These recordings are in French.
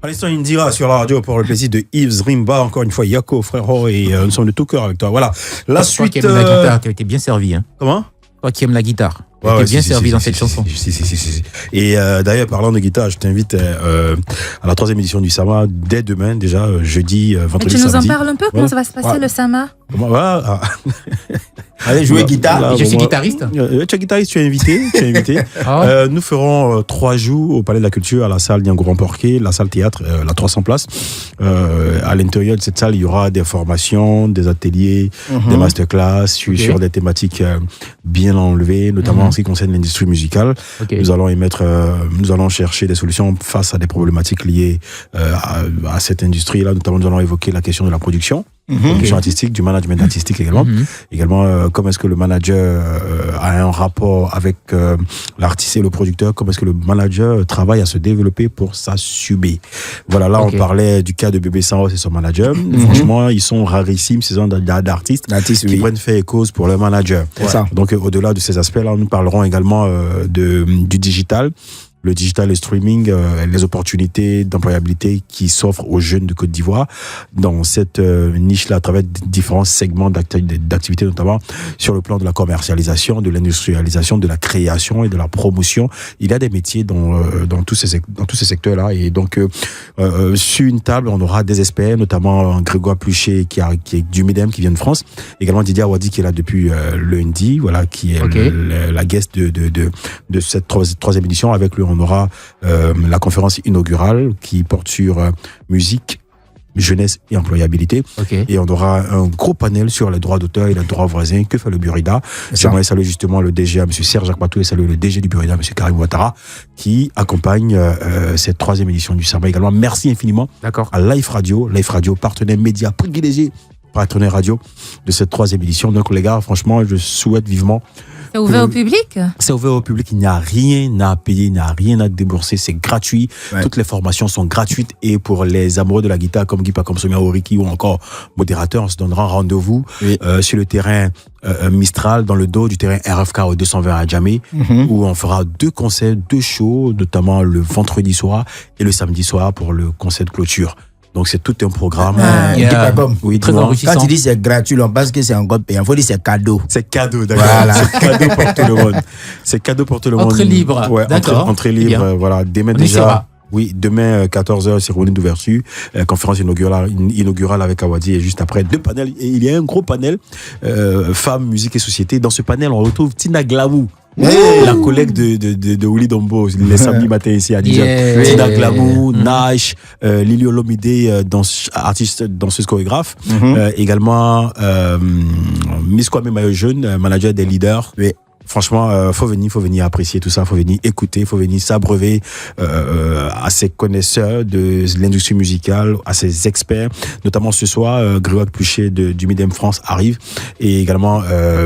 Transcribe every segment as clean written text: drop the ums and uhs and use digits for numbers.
l'instant, Indira sur la radio pour le plaisir de Yves Rimba. Encore une fois, Yako, frérot, et nous sommes de tout cœur avec toi. Voilà. La suite. Toi qui aimes la guitare, tu as été bien servi. Hein. Comment? Toi qui aimes la guitare. Tu as été bien servi dans cette chanson. Si. Et d'ailleurs, parlant de guitare, je t'invite à la 3e édition du Sama dès demain, déjà, jeudi, vendredi, tu nous samedi. en parles un peu? Comment ça va se passer, le Sama? Comment Allez jouer guitare. Je suis guitariste. Tu es guitariste, tu es invité. Nous ferons 3 jours au Palais de la Culture à la salle Niangourand Porquet, la salle théâtre, la 300 places. À l'intérieur de cette salle, il y aura des formations, des ateliers, des masterclass sur des thématiques bien enlevées, notamment en ce qui concerne l'industrie musicale. Nous allons chercher des solutions face à des problématiques liées à cette industrie-là. Notamment, nous allons évoquer la question de la production. Production artistique, du management artistique également. Également, comment est-ce que le manager a un rapport avec l'artiste et le producteur, comment est-ce que le manager travaille à se développer pour s'assumer. Voilà, là on parlait du cas de Bébé Sanros et son manager. Franchement, ils sont rarissimes, ces gens d'artistes qui prennent fait et cause pour leur manager. Donc au-delà de ces aspects-là, nous parlerons également du digital. Le digital et streaming, les opportunités d'employabilité qui s'offrent aux jeunes de Côte d'Ivoire dans cette niche-là à travers différents segments d'activité, notamment sur le plan de la commercialisation, de l'industrialisation, de la création et de la promotion. Il y a des métiers dans tous ces secteurs-là. Et donc, sur une table, on aura des experts, notamment Grégoire Pluchet qui est du MEDEM, qui vient de France. Également Didier Awadi qui est là depuis lundi, voilà, qui est la guest de cette 3e édition. Avec lui, on aura la conférence inaugurale qui porte sur musique, jeunesse et employabilité. Et on aura un gros panel sur les droits d'auteur et les droits voisins. Que fait le Burida? J'aimerais saluer justement le DG, M. Serge Akpatou, et saluer le DG du Burida, M. Karim Ouattara, qui accompagne cette 3e édition du Sama également. Merci infiniment à Life Radio, partenaire média privilégié, partenaire radio de cette 3e édition. Donc les gars, franchement, je souhaite vivement. C'est ouvert au public? C'est ouvert au public, il n'y a rien à payer, il n'y a rien à débourser, c'est gratuit. Toutes les formations sont gratuites et pour les amoureux de la guitare comme Guy comme Somia Oriki ou encore modérateur, on se donnera rendez-vous sur le terrain Mistral, dans le dos du terrain RFK au 220 à Djamé, où on fera 2 concerts, 2 shows, notamment le vendredi soir et le samedi soir pour le concert de clôture. Donc c'est tout un programme. Très enrichissant. Quand tu dis c'est gratuit, on pense que c'est encore payant. Il faut dire c'est cadeau. C'est cadeau, d'accord. Voilà. C'est cadeau pour tout le monde. C'est cadeau pour tout le monde. Entrée libre. D'accord. Entrée libre, voilà. Demain déjà. Oui, demain 14h, cérémonie d'ouverture, conférence inaugurale avec Awadi et juste après 2 panels. Et il y a un gros panel femmes, musique et société. Dans ce panel, on retrouve Tina Glamou. La collègue de Willy Dombo les samedis matins ici à Dijon. Tina Glamou, Nash, Lili Olomide, artiste, danseuse, chorégraphe. Également Miss Kwame Mayo Jeune, manager des leaders. Franchement, faut venir apprécier tout ça, faut venir écouter, faut venir s'abreuver à ces connaisseurs de l'industrie musicale, à ces experts. Notamment ce soir, Grégoire Pluchet du MEDEM France arrive et également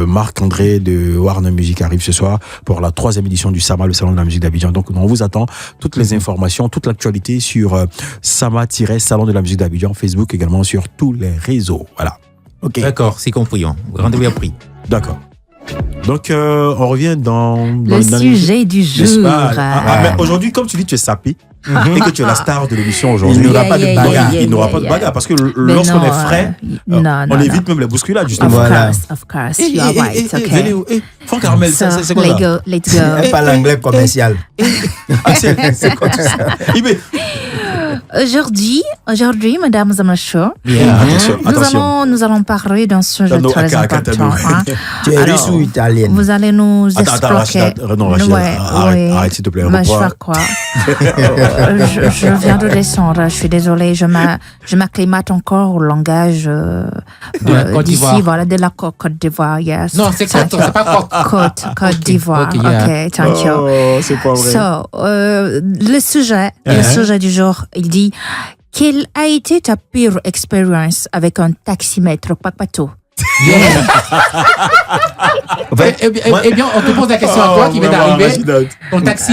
Marc-André de Warner Music arrive ce soir pour la 3e édition du Sama, le Salon de la musique d'Abidjan. Donc on vous attend, toutes les informations, toute l'actualité sur Sama-Salon de la musique d'Abidjan, Facebook également sur tous les réseaux. Voilà. D'accord, c'est compris. Rendez-vous à prix. D'accord. Donc, on revient dans le sujet du jour. Mais aujourd'hui, comme tu dis, tu es sapé et que tu es la star de l'émission aujourd'hui, il n'y aura pas de bagarre. Il n'y aura pas de bagarre parce que lorsqu'on est frais, on évite même les bousculades, justement. Of course, you are right. Okay. Franck Armel, c'est quoi ça? Let's go. Pas l'anglais commercial. C'est quoi tout ça? Aujourd'hui, mesdames et messieurs, nous allons parler d'un sujet très important. Tu es russe ou italienne? Vous allez nous expliquer. Arrête s'il te plaît. Je fais quoi? Je viens de descendre, je suis désolée, je m'acclimate encore au langage d'ici, voilà, de la Côte d'Ivoire, yes. Non, c'est pas Côte d'Ivoire, ok, thank you. C'est pas vrai. So, le sujet du jour, il dit, quelle a été ta pire expérience avec un taximètre Papato? Eh bien, on te pose la question à toi qui vient d'arriver. Ton taxi,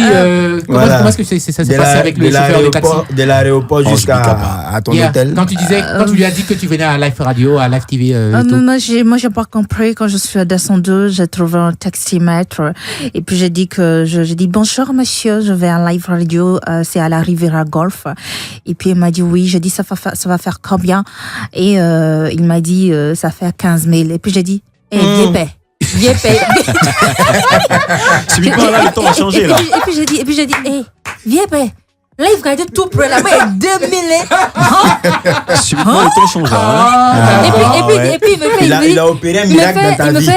comment est-ce que ça s'est passé avec le chauffeur de taxi? De l'aéroport jusqu'à ton hôtel. Quand tu lui as dit que tu venais à Live Radio, à Live TV. Moi, j'ai pas compris. Quand je suis descendue, j'ai trouvé un taximètre. Et puis, j'ai dit bonjour, monsieur, je vais à Live Radio, c'est à la Riviera Golf. Et puis, il m'a dit oui. J'ai dit, ça va faire combien? Et il m'a dit, ça fait 15 000. Et puis, j'ai dit, viens paix. Subitement, là, le temps a changé, là. Et puis, j'ai dit, viens paix. Live Radio tout près là-bas, il y a 2000. Subitement, le temps change, là. Et puis, il a opéré un miracle dans ta vie.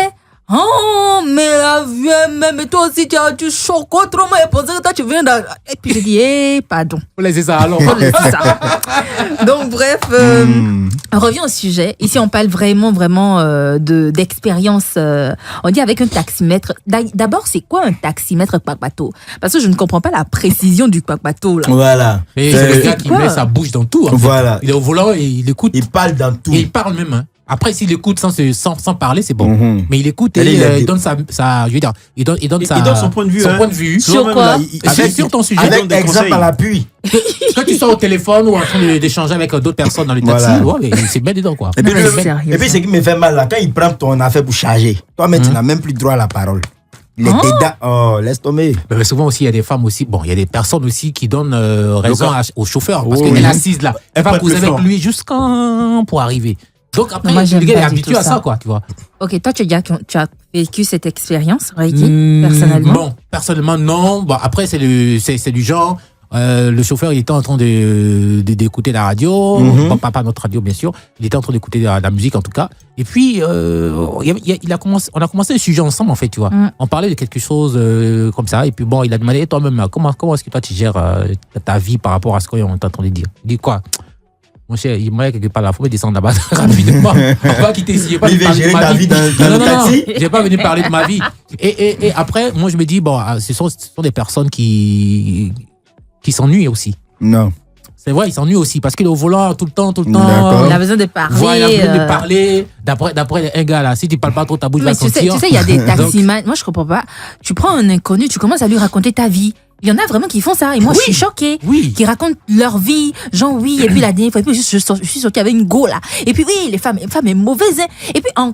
Oh, mais la vieille, mais toi aussi, tu as du choc autrement. Et pour ça que toi, tu viens de... Et puis, j'ai dit, pardon. Faut laisser ça alors. Donc, bref, on revient au sujet. Ici, on parle vraiment d'expérience. On dit avec un taximètre. D'abord, c'est quoi un taximètre Kwakbato? Parce que je ne comprends pas la précision du Kwakbato. Voilà. Et c'est le gars qui met sa bouche dans tout. Voilà. Il est au volant et il écoute. Il parle dans tout. Et il parle même, hein. Après, s'il écoute sans parler, c'est bon. Mais il écoute et il donne sa je veux dire, il donne son point de vue. Son point de vue. Sur quoi? Sur ton sujet. Avec exemple à l'appui. Quand tu sors au téléphone ou en train d'échanger avec d'autres personnes dans le taxi, c'est bien dedans, quoi. Et puis, ce qui me fait mal là, quand il prend ton affaire pour charger, toi-même, tu n'as même plus droit à la parole. Il est dedans. Laisse tomber. Mais souvent aussi, il y a des femmes aussi, il y a des personnes aussi qui donnent raison au chauffeur. Parce qu'elle est assise là. Elle va causer avec lui pour arriver. Donc après, le gars est habitué à ça, quoi, tu vois. Ok, toi, tu as vécu cette expérience, Reiki, personnellement? Bon, personnellement, non. Bon, après, c'est du genre, le chauffeur, il était en train d'écouter la radio, pas notre radio, bien sûr. Il était en train d'écouter la musique, en tout cas. Et puis, on a commencé le sujet ensemble, en fait, tu vois. On parlait de quelque chose comme ça. Et puis, bon, il a demandé, toi-même, comment est-ce que toi, tu gères ta vie par rapport à ce qu'on est en train de dire? Il dit quoi? Mon cher, il m'a quelque part là, faut me descendre là-bas rapidement. On va quitter ici. Il veut gérer ta vie dans le taxi. Je vais pas venir parler de ma vie. Et après, moi, je me dis, bon, ce sont des personnes qui s'ennuient aussi. Non. C'est vrai, ils s'ennuient aussi parce qu'il est au volant tout le temps. Il a besoin de parler. Voilà, il a besoin de parler. D'après un gars là, si tu parles pas trop, ta bouche va sortir. Tu sais, il y a des taximans. Moi, je comprends pas. Tu prends un inconnu, tu commences à lui raconter ta vie. Il y en a vraiment qui font ça. Et moi, je suis choquée. Oui. Qui racontent leur vie. Genre, oui. Et puis, la dernière fois, je suis sortie avec une go, là. Et puis, oui, les femmes est mauvaise, hein. Et puis, en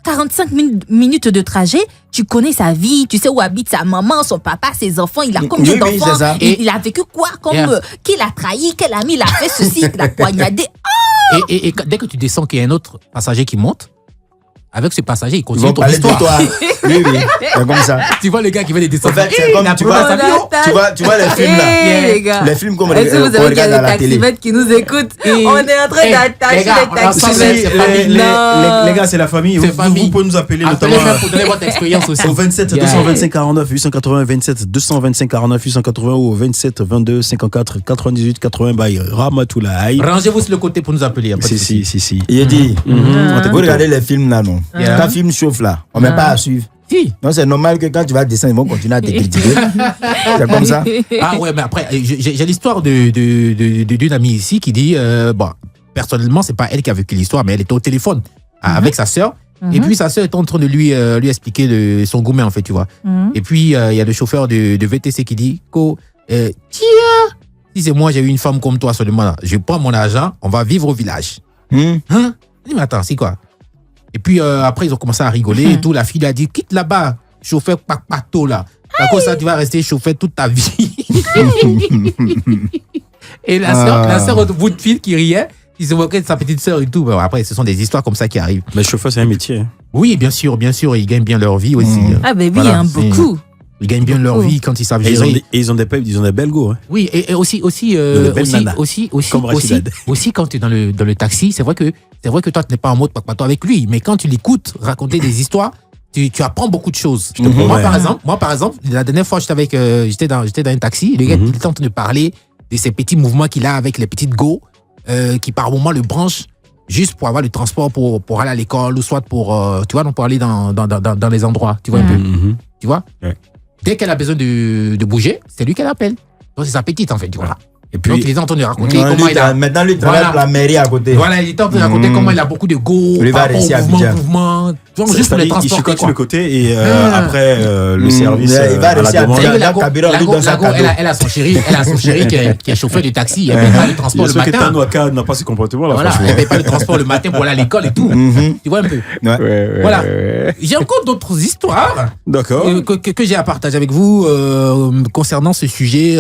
45 minutes de trajet, tu connais sa vie. Tu sais où habite sa maman, son papa, ses enfants. Il a combien d'enfants? Il a vécu quoi? Qui l'a trahi? Quel ami l'a fait ceci? Il l'a poignardé. Et dès que tu descends, qu'il y a un autre passager qui monte, avec ce passager, il continue ton histoire. Oui, c'est comme ça. Tu vois le gars qui veut les descendre. En fait, c'est comme tu vois les films là. Les gars. Les films comme on Est-ce que vous savez qu'il y a regarde à des la télé. taximètres qui nous écoutent? On est en train d'attacher les taximètres. Les gars, c'est la famille. Vous pouvez nous appeler notamment. Pour donner votre expérience aussi. Au 27 225 49 880, 27 225 49 880 ou au 27 22 54 98 80 by Ramatoulaye. Rangez-vous sur le côté pour nous appeler. Si. Il dit, vous regardez les films là, non? Quand le film chauffe là, on ne met pas à suivre. Si. Non, c'est normal que quand tu vas descendre, ils vont continuer à te critiquer. C'est comme ça. Ah ouais, mais après, j'ai l'histoire d'une amie ici qui dit, bon, personnellement, c'est pas elle qui a vécu l'histoire, mais elle était au téléphone avec sa sœur. Et puis sa sœur est en train de lui expliquer son gourmet, en fait, tu vois. Et puis il y a le chauffeur de VTC qui dit, tiens, si c'est moi, j'ai eu une femme comme toi seulement là, je prends mon argent, on va vivre au village. Hein? Il dit, mais attends, c'est quoi? Et puis après, ils ont commencé à rigoler et tout. La fille a dit, quitte là-bas, chauffeur Kwakbato là. À cause ça, tu vas rester chauffeur toute ta vie. Et la sœur au bout de fil qui riait, qui se moquait de sa petite sœur et tout. Bon, après, ce sont des histoires comme ça qui arrivent. Mais chauffeur, c'est un métier. Oui, bien sûr, ils gagnent bien leur vie aussi. Ah, ben oui, voilà, beaucoup. Ils gagnent bien leur vie quand ils savent gérer. Ils ont des belles go. Hein. Oui, et aussi quand tu es dans le taxi, c'est vrai que toi, tu n'es pas en mode Kwakbato avec lui. Mais quand tu l'écoutes raconter des histoires, tu apprends beaucoup de choses. Moi, par exemple, la dernière fois, j'étais dans un taxi, le gars il était en train de parler de ces petits mouvements qu'il a avec les petites go qui par moment le branchent juste pour avoir le transport pour aller à l'école ou soit pour aller dans les endroits. Tu vois un peu. Tu vois? Dès qu'elle a besoin de bouger, c'est lui qu'elle appelle. Donc c'est sa petite en fait, tu vois. Et puis, donc, il est en train de raconter Non, comment lui, il a. maintenant, lui, il travaille Voilà. pour la mairie à côté. Voilà, il est en train de raconter comment il a beaucoup de go, Lui va par rapport réussir à au Abidjan. mouvement. Donc, juste pour c'est-à-dire, les il transporter. chicote sur quoi. le côté et après le service Il va à la réussir à demande. Abidjan. La Là, go, Kabila, la lui, go, dans la un go, cadeau. elle a son chéri qui est chauffeur de taxi. Elle paye pas le Il y transport a le ceux qui matin. Tanoaka n'a pas ce comportement-là, Voilà, franchement. elle paye pas le transport le matin pour aller à l'école et tout. Tu vois un peu. Ouais. Voilà. J'ai encore d'autres histoires D'accord. que j'ai à partager avec vous concernant ce sujet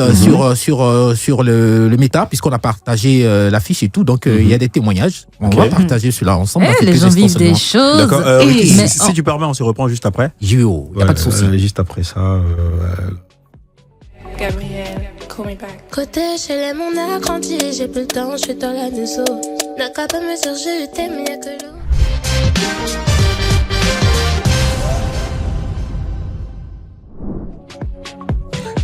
sur le méta, puisqu'on a partagé l'affiche et tout. Donc, il y a des témoignages. On va partager cela ensemble. dans Les quelques gens instants vivent des seulement. choses. D'accord. Et- Ricky, mais si tu permets, on se reprend juste après. Yo, y a pas de souci. Juste après ça. Gabrielle, call me back. Côté HLM, on a grandi, j'ai plus le temps, je suis dans la maison. N'a qu'à pas me dire je t'aime, y'a que l'eau.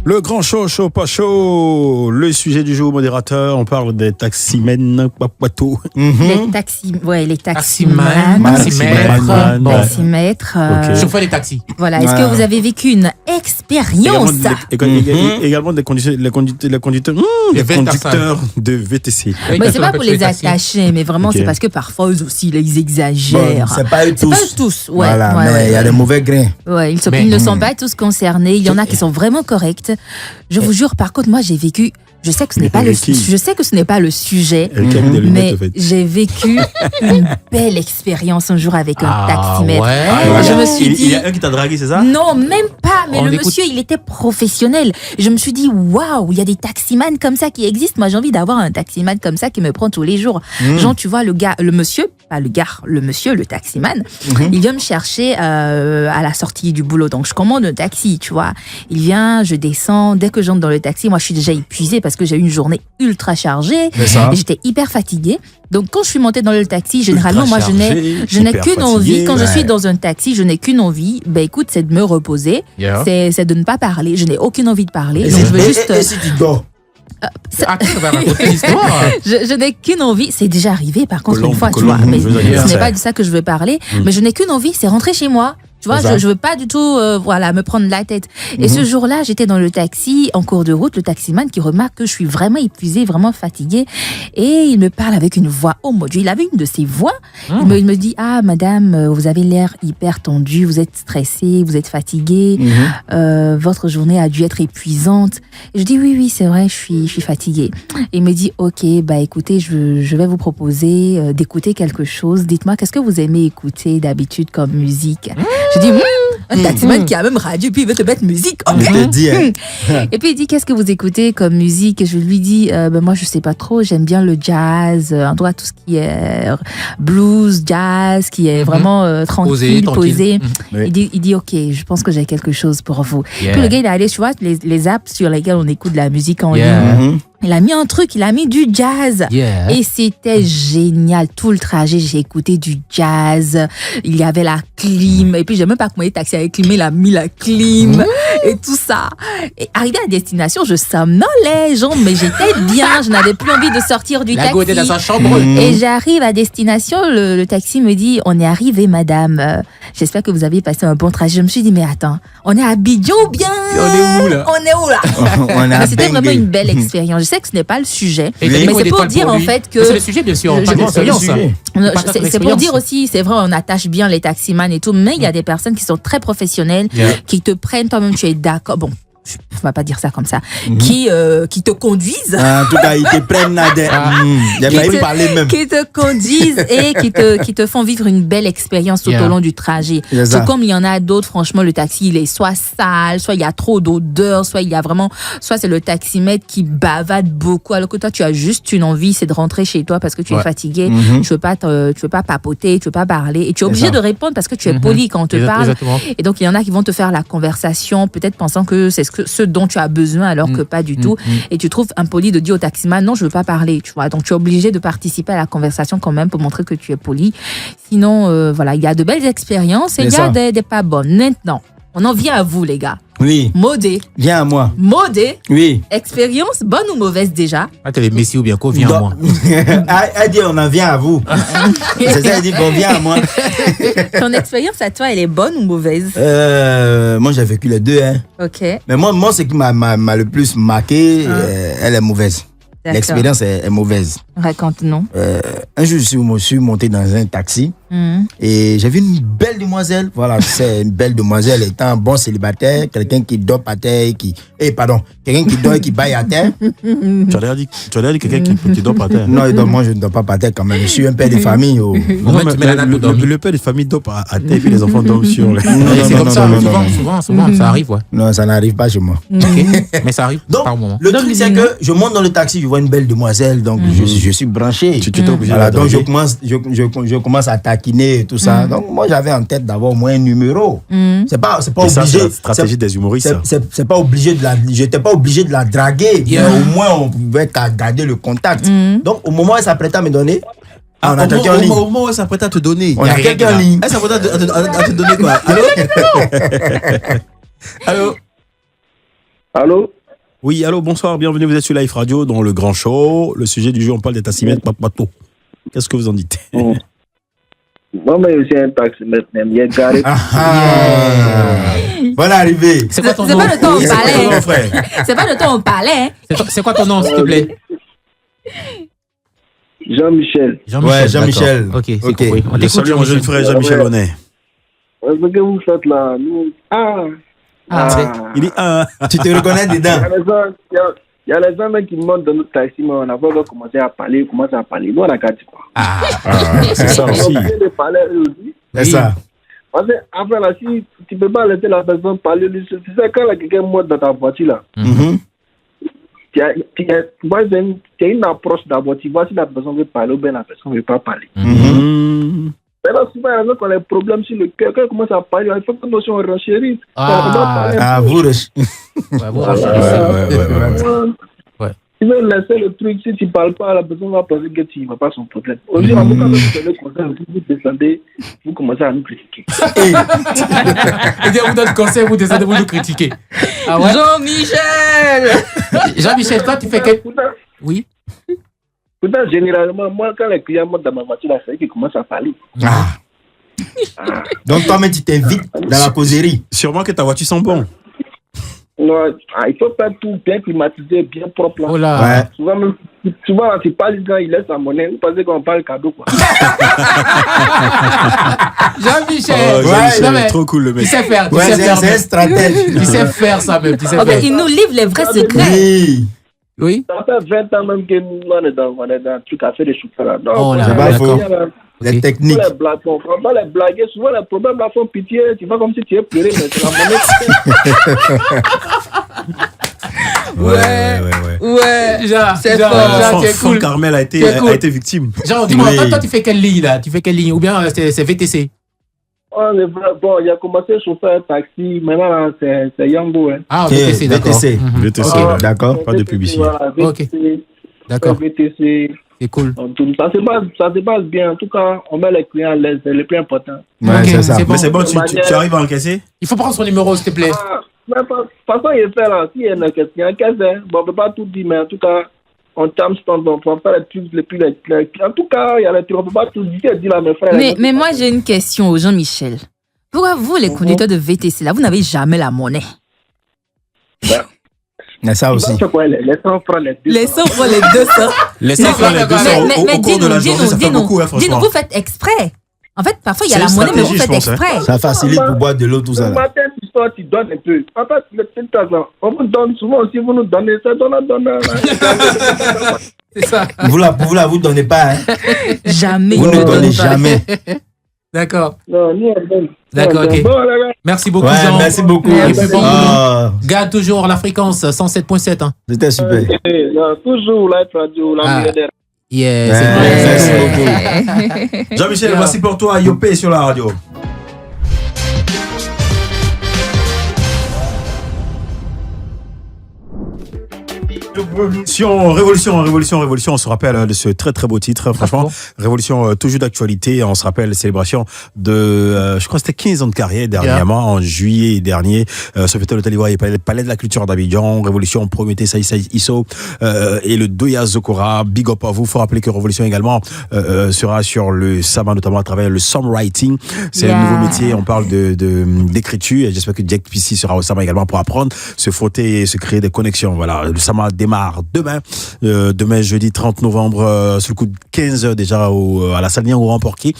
Le grand show, pas chaud. Le sujet du jour, modérateur. On parle des taximens, Papato. Les taxis, ouais, les Taximan, taximans, taximètre, bon. taximètres. Ok. Chauffeur des taxis. Voilà. Est-ce que vous avez vécu une expérience? Également des conducteurs, les conducteurs de VTC. Mais c'est pas pour les attacher, mais vraiment, Ok. c'est parce que parfois, eux aussi, là, ils Bon, exagèrent. c'est pas eux C'est pas eux tous. tous, ouais. Voilà, ouais, mais ouais, il y a ouais. des mauvais grains. Ouais, Mais- ils ne sont pas tous concernés. Il y en a qui sont vraiment corrects. Je vous jure, par contre, moi, j'ai vécu. Je sais que ce n'est pas le sujet. Elle qui a mis des lunettes, Mais en fait. j'ai vécu une belle expérience un jour avec un taximètre. ouais. Je me suis Il dit. y a un qui t'a dragué, c'est ça? Non, même pas. Mais On le écoute. monsieur, il était professionnel. Je me suis dit, waouh, il y a des taximans comme ça qui existent. Moi, j'ai envie d'avoir un taximan comme ça qui me prend tous les jours. Genre, tu vois, le monsieur, pas le gars, le monsieur, le taximan, il vient me chercher à la sortie du boulot. Donc, je commande un taxi, tu vois. Il vient, je descends. Dès que j'entre dans le taxi, moi, je suis déjà épuisée parce que j'ai eu une journée ultra chargée. C'est ça. Et j'étais hyper fatiguée. Donc, quand je suis montée dans le taxi, généralement, Ultra moi, je n'ai chargé, qu'une hyper envie. fatigué, Quand je ouais. suis dans un taxi, je n'ai qu'une envie. Ben, écoute, c'est de me reposer. Yeah. C'est de ne pas parler. Je n'ai aucune envie de parler. Donc, je veux juste. Et si tu dors? Attends, on va raconter l'histoire. Je n'ai qu'une envie. C'est déjà arrivé, par contre, Colombe, une fois, tu Colombe, vois. Mais joyeux ce n'est anniversaire. pas de ça que je veux parler. Mais je n'ai qu'une envie, c'est rentrer chez moi. Tu vois, C'est ça. je veux pas du tout, voilà, me prendre la tête. Et ce jour-là, j'étais dans le taxi, en cours de route, le taximan qui remarque que je suis vraiment épuisée, vraiment fatiguée. Et il me parle avec une voix, oh mon Dieu, il avait une de ses voix. Il me dit, ah, madame, vous avez l'air hyper tendue, vous êtes stressée, vous êtes fatiguée, votre journée a dû être épuisante. Et je dis, oui, c'est vrai, je suis fatiguée. Et il me dit, ok, bah écoutez, je vais vous proposer d'écouter quelque chose. Dites-moi, qu'est-ce que vous aimez écouter d'habitude comme musique? Je dis, un taximan qui a même radio, puis il veut te mettre musique. Ok. Je te dis, hein. Et puis il dit, qu'est-ce que vous écoutez comme musique? Et je lui dis, moi je sais pas trop, j'aime bien le jazz, en tout cas tout ce qui est blues, jazz, qui est vraiment tranquille, posé. Oui. Il dit, ok, je pense que j'ai quelque chose pour vous. Yeah. Puis le gars, il est allé, tu vois, les apps sur lesquelles on écoute de la musique en Yeah. ligne. Il a mis un truc, il a mis du jazz. Yeah. Et c'était génial. Tout le trajet, j'ai écouté du jazz. Il y avait la clim. Et puis, j'ai même pas commandé taxi avec clim. Il a mis la clim et tout ça. Et arrivé à destination, je somnolais, genre, mais j'étais bien. Je n'avais plus envie de sortir du La taxi. go était dans sa chambre. Et j'arrive à destination, le taxi me dit, on est arrivé, madame. J'espère que vous avez passé un bon trajet. Je me suis dit, mais attends, on est à Abidjan ou bien? On est où, là? On est où, là? On a Mais c'était vraiment bangé. une belle expérience. Je sais que ce n'est pas le sujet, Et mais t'as mis c'est des pour étoiles dire en lui. fait que Mais c'est le sujet, bien sûr. Je- Pas je- d'expérience. c'est le sujet. non, Partage ton c'est pour expérience. dire aussi, c'est vrai, on attache bien les taximans et tout, mais il y a des personnes qui sont très professionnelles, Yeah. qui te prennent, toi-même tu es d'accord, bon, on va pas dire ça comme ça, qui te conduisent. En tout cas, ils te prennent à des. Il a Qui failli te- parler même. Qui te conduisent et qui te font vivre une belle expérience tout Yeah. au long du trajet. C'est ça. Tout comme il y en a d'autres, franchement, le taxi, il est soit sale, soit il y a trop d'odeur, soit il y a vraiment, soit c'est le taximètre qui bavade beaucoup, alors que toi, tu as juste une envie, c'est de rentrer chez toi parce que tu es Ouais. fatigué, tu veux pas papoter, tu veux pas parler, et tu es obligé ça. de répondre parce que tu es poli quand on te parle. Exactement. Et donc, il y en a qui vont te faire la conversation, peut-être pensant que c'est ce dont tu as besoin, alors que pas du tout. Et tu trouves impoli de dire au taximan, non, je veux pas parler, tu vois. Donc, tu es obligé de participer à la conversation quand même pour montrer que tu es poli. Sinon, voilà, il y a de belles expériences et il y a C'est ça. des pas bonnes. Maintenant, on en vient à vous, les gars. Oui, Modé. viens à moi. Modé. Oui. Expérience, bonne ou mauvaise déjà? Ah, t'es le Messi ou bien quoi? Viens à moi. Elle dit on en vient à vous. C'est ça, elle dit bon, viens à moi. Ton expérience à toi, elle est bonne ou mauvaise? Moi, j'ai vécu les deux. Hein. Ok. Mais moi, ce qui m'a le plus marqué, elle est mauvaise. D'accord. L'expérience est mauvaise. Raconte-nous. Un jour, je suis monté dans un taxi et j'ai vu une belle demoiselle. Voilà, c'est une belle demoiselle étant un bon célibataire, quelqu'un qui dort à terre, quelqu'un qui dort et qui baille à terre. Tu as dit quelqu'un qui dort par terre. Non, moi je ne dors pas par terre quand même. Je suis un père de famille. Oh. Le père de famille dort à terre et puis les enfants dorment sur les... C'est comme ça, souvent, ça arrive, ouais. Non, ça n'arrive pas chez moi. Ok. Mais ça arrive Donc, par moment. le truc, c'est que je monte dans le taxi, je vois une belle demoiselle, donc je suis branché. Tu t'es obligé Voilà, de donc draguer. je commence à taquiner et tout ça. Donc, moi, j'avais en tête d'avoir au moins un numéro. C'est pas Et obligé. ça, c'est la stratégie des humoristes. ça. C'est pas obligé j'étais pas obligé de la draguer. Mais au moins, on pouvait garder le contact. Donc, au moment où elle s'apprêtait à me donner, on a quelqu'un en ligne. Au moment où elle s'apprête à te donner. On a quelqu'un en ligne. Elle s'apprête à te donner quoi? Allô? Allô? Allô? Oui, allô, bonsoir, bienvenue, vous êtes sur Live Radio dans le grand show. Le sujet du jeu, on parle des tassimètres papato. Qu'est-ce que vous en dites? Moi, je suis un taximètre, même. Il est garé. Bonne arrivée. C'est quoi ton C'est nom? pas le temps on Oui, c'est parlait. mon frère. C'est pas le temps on parlait. C'est quoi ton nom, s'il te plaît? Jean-Michel. Ouais, Jean-Michel. d'accord. Ok, c'est Ok. compris. On t'écoute, Salut mon jeune frère Jean-Michel Honnet. Ce que vous faites là, nous. Il dit Tu te reconnais dedans. Il y a les gens même qui montent dans notre taxi, mais on n'a pas encore commencé à parler. Nous, on a qu'à dire quoi. c'est ça On aussi. vient de parler eux aussi. C'est ça. Parce que, après là, si tu ne peux pas laisser la personne parler, tu sais, quand là, quelqu'un monte dans ta voiture là, tu as une approche d'abord, tu vois si la personne veut parler ou bien la personne ne veut pas parler. Alors, souvent, il y a des problèmes sur le cœur. Quand on commence à parler, il faut que nous soyons renchérissent. Vous. Ouais. Tu veux laisser le truc, si tu ne parles pas, la personne va penser que tu ne vas pas son problème. Aujourd'hui, en tout cas, vous donnez conseil, vous descendez, vous commencez à nous critiquer. Vous donne conseil, vous descendez, vous nous critiquez. Ah ouais? Jean-Michel, toi, tu fais quel... Oui. Pourtant, généralement, moi, quand les clients montent dans ma voiture, c'est eux qui commencent à parler. Donc, toi-même, tu t'invites dans la causerie. Sûrement que ta voiture sent bon. Non, il faut faire tout bien climatisé, bien propre. Là. Oh là. Ouais. Souvent, tu parles quand il laisse sa monnaie, vous pensez qu'on parle cadeau, quoi. Jean-Michel, Jean-Michel, non, mais trop cool le mec. tu sais faire, tu Ouais, sais faire. c'est un stratège. Tu sais faire ça même, tu sais Ok, faire. il nous livre les vrais secrets. Oui. Oui. Ça fait 20 ans même que nous, on est dans un truc à faire des chauffeurs là. Donc, Oh là, C'est pas d'accord. faux. Les Ok. techniques. les blagues, on ne va pas les blaguer. Souvent, les problèmes là font pitié. Tu vas comme si tu es pleuré, mais c'est la monnaie. Ouais, Jean, C'est Jean, fort. Jean, tu es Franck cool. Carmel a Tu es cool. été victime. Jean, dis-moi, Oui. toi, tu fais quelle ligne là? Tu fais quelle ligne? Ou bien c'est VTC? Bon, il a commencé à chauffer un taxi. Maintenant, là, c'est Yango. Hein. Ah, Ok, VTC, d'accord. VTC. Mhm. VTC, Ok, ouais. D'accord. Pas de publicité. Voilà, VTC, d'accord. VTC. C'est cool. Ça se passe bien. En tout cas, on met les clients à l'aise. C'est le plus important. Ouais, Ok, c'est ça. c'est bon. Mais c'est bon, tu arrives à encaisser? Il faut prendre son numéro, s'il te plaît. Mais de toute façon, il fait là. S'il y a une question, qu'est-ce que c'est? Bon, on ne peut pas tout dire, mais en tout cas, on tame on va faire les trucs les plus. En tout cas, il y a les trucs, on ne peut pas tout dire, là, mes frères. Mais moi, j'ai une question au Jean-Michel. Pourquoi vous, les conducteurs de VTC, là, vous n'avez jamais la monnaie? Mais ça aussi. C'est quoi, les 100 francs, les 200? Les 100 francs, les 200. Les Non, 100 francs, les 200 au cours de la journée, ça fait beaucoup, hein, dis-nous, franchement. vous faites exprès. En fait, parfois, il y a C'est la une monnaie, mais vous stratégie, faites je pense, exprès. Ça facilite pour boire de l'eau, tout ça. Le Là. matin, tu sors, tu donnes un peu. En fait, le petit truc là, on vous donne souvent aussi, vous nous donnez ça, donne. C'est ça. Vous donnez pas, hein. Jamais. Vous il ne ne donnez donne pas. jamais. D'accord. Non, nous, on donne. D'accord, ok. Bon, les gars. Merci beaucoup, Ouais, Jean. merci beaucoup. Et puis bon, Ah, garde toujours la fréquence 107.7. Hein. c'était super. Toujours Live Radio, la meilleure des Yeah, Ouais, c'est merci vrai. beaucoup. Jean-Michel, Yeah. voici pour toi Yopé sur la radio. Révolution, on se rappelle de ce très très beau titre, franchement. Révolution, toujours d'actualité, on se rappelle, célébration de, je crois que c'était 15 ans de carrière dernièrement, en juillet dernier, Sofitel Hôtel Ivoire, Palais de la Culture d'Abidjan, Révolution, Prométhée, Saïssa Isso, et le Doya Zokora, big up à vous, faut rappeler que Révolution également, sera sur le Sama, notamment à travers le songwriting, c'est un nouveau métier, on parle d'écriture, et j'espère que Jack PC sera au Sama également pour apprendre, se frotter et se créer des connexions, voilà, le Sama démarre part demain. Demain, jeudi 30 novembre, sur le coup de 15h déjà à la salle Niang Porquet.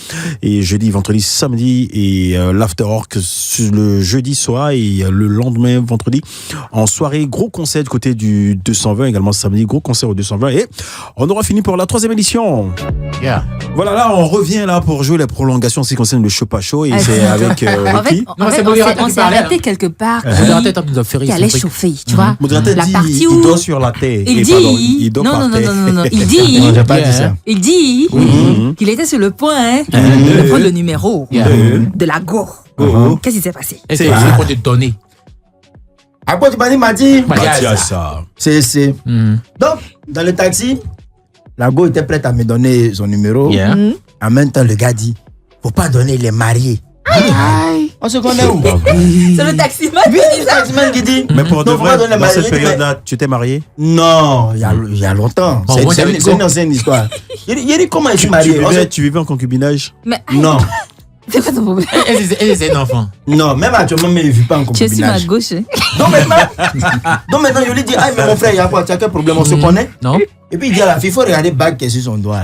Et jeudi, vendredi, samedi et l'afterwork le jeudi soir et le lendemain, vendredi, en soirée. Gros concert du côté du 220, également samedi, gros concert au 220. Et on aura fini pour la 3e édition. Yeah. Voilà, là, on revient là pour jouer les prolongations en ce qui concerne le Chopa Show. Et c'est avec Ricky. En fait, on s'est arrêté quelque part. Qui allait chauffer, tu vois. La partie où il dort sur la terre. Il dit, non, il dit qu'il était sur le point de prendre le numéro de la go. Qu'est-ce qui s'est passé? C'est pour te donner. À quoi tu m'a dit? Ça. C'est. Donc, dans le taxi, la go était prête à me donner son numéro. En même temps, le gars dit, faut pas donner les mariés. On se connaît où? C'est le taximan. Oui, le taximan qui dit. Mais pour de vrai, dans cette période-là, tu t'es marié? Non, il y a longtemps. C'est une ancienne histoire. Il dit comment il s'est marié? Tu vivais en concubinage? Non. C'est quoi ton problème? Elle est un enfant. Non, même actuellement, mais il ne vit pas en concubinage. Tu es sur ma gauche. Donc maintenant, je lui dis, ah, mais mon frère, il y a quoi? Tu as quel problème? On se connaît? Non. Et puis il dit à la fille, il faut regarder bague qui est sur son doigt.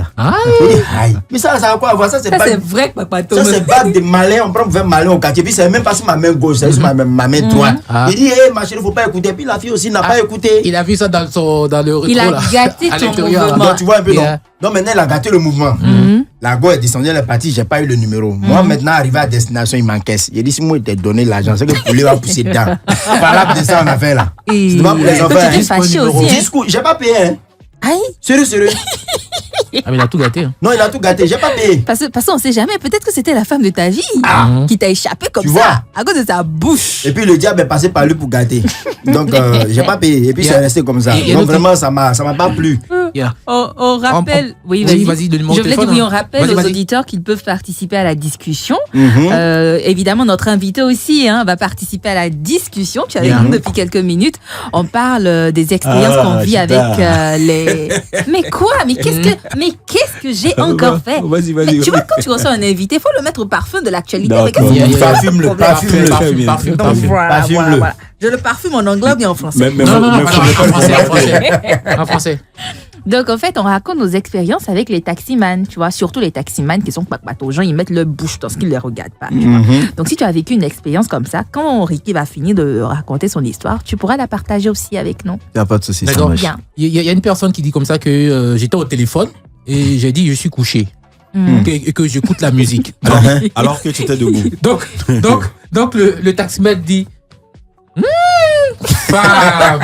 Mais ça a quoi à voir? Ça, c'est vrai, papa. Ça, c'est bague de malin. On prend un malin au quartier. Puis c'est même pas sur ma main gauche, c'est sur ma main droite. Il dit, hé, ma chérie, il ne faut pas écouter. Puis la fille aussi n'a pas écouté. Il a vu ça dans le rétro. Il a gâté ton mouvement. Donc tu vois un peu, non? Donc maintenant, il a gâté le mouvement. La go est descendue, elle est partie, j'ai pas eu le numéro. Moi, maintenant, arrivé à destination, il m'encaisse. Il dit, si moi, il t'a donné l'argent, c'est que le poulet va pousser dedans. Voilà, de ça, on a fait là. C'est pas pour les enfants. Tu t'es fâché aussi. J'ai pas payé, hein. Aïe. Sérieux. Ah, mais il a tout gâté. Hein. Non, il a tout gâté, j'ai pas payé. Parce qu'on sait jamais, peut-être que c'était la femme de ta vie qui t'a échappé comme tu ça, vois? à cause de sa bouche. Et puis le diable est passé par lui pour gâter. Donc, j'ai pas payé. Et puis c'est resté comme ça. Donc vraiment, ça m'a pas plu. On rappelle. Oui, vas-y, le numéro de téléphone. On rappelle aux auditeurs qu'ils peuvent participer à la discussion. Évidemment, notre invité aussi va participer à la discussion. Tu es avec nous depuis quelques minutes. On parle des expériences qu'on vit avec les. Mais quoi? Mais qu'est-ce que j'ai encore fait? Vas-y. Tu vois, quand tu reçois un invité, il faut le mettre au parfum de l'actualité. Parfume-le. Voilà. Je le parfume en anglais ou bien en français? En français. Donc, en fait, on raconte nos expériences avec les taximans, tu vois, surtout les taximans qui sont pas aux gens, ils mettent leur bouche dans ce qu'ils ne les regardent pas. Tu vois. Donc, si tu as vécu une expérience comme ça, quand Ricky va finir de raconter son histoire, tu pourras la partager aussi avec nous. Il n'y a pas de souci. Bien. Il y a une personne qui dit comme ça que j'étais au téléphone et j'ai dit je suis couché et que j'écoute la musique. Alors que tu étais debout. Donc le taximètre dit femme.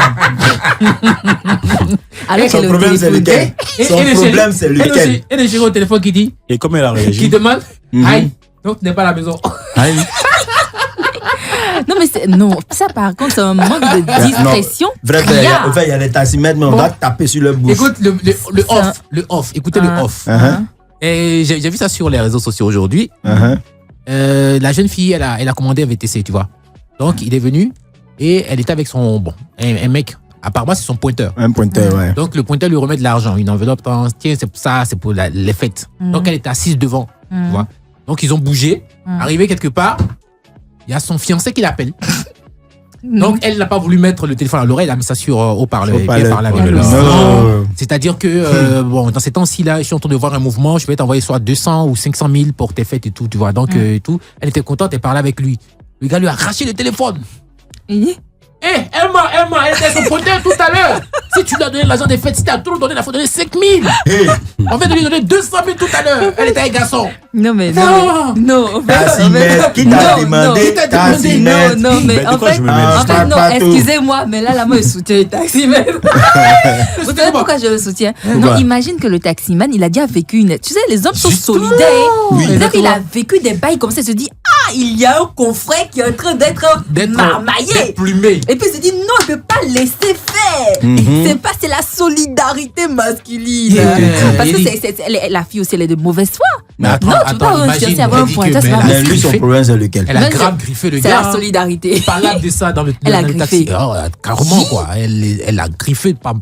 Avec son problème, c'est lequel? Son problème, c'est lequel? Et le chéri au téléphone qui dit. Et comment elle a réagi? Qui demande aïe, donc tu n'es pas à la maison. Aïe. Non, mais ça par contre, c'est un manque de discrétion. Vrai, il y a des taximètres, mais on va taper sur leur bouche. Écoute, le off. Écoutez le off. Et j'ai vu ça sur les réseaux sociaux aujourd'hui. La jeune fille, elle a commandé un VTC, tu vois. Donc, il est venu et elle était avec son. Bon, un mec. Apparemment, c'est son pointeur. Un pointeur, ouais. Donc, le pointeur lui remet de l'argent, une enveloppe. Tiens, c'est pour les fêtes. Donc, elle était assise devant. Tu vois. Donc, ils ont bougé. Arrivé quelque part, il y a son fiancé qui l'appelle. Donc, elle n'a pas voulu mettre le téléphone à l'oreille, elle a mis ça sur haut-parleur. C'est-à-dire que, dans ces temps-ci, là, je suis en train de voir un mouvement, je vais t'envoyer soit 200 ou 500 000 pour tes fêtes et tout, tu vois. Donc, tout. Elle était contente, elle parlait avec lui. Le gars lui a arraché le téléphone. Elle était son pointeur tout à l'heure. Si tu lui as donné l'argent des fêtes, si tu as trop donné, il faut donner 5 000. On vient de lui donner 200 000 tout à l'heure. Elle était un garçon. Non. Qui t'a demandé? Non, mais en fait, non, excusez-moi, mais là, moi, je soutiens le taximan. Vous savez pourquoi je le soutiens? Non, imagine que le taximan, il a déjà vécu une. Tu sais, les hommes sont solidaires. Donc, il a vécu des bails comme ça, il se dit, il y a un confrère qui est en train d'être marmaillé. Plumé. Et puis il se dit, non, il ne peut pas laisser faire. C'est la solidarité masculine. Parce que la fille aussi, elle est de mauvaise foi. Mais attends, tu dois réussir à avoir un pointeur. Mais lui, son problème, c'est lequel? Elle a grave griffé le gars. C'est la solidarité. Il parlait de ça dans le taxi. Carrément, quoi. Elle a griffé, pas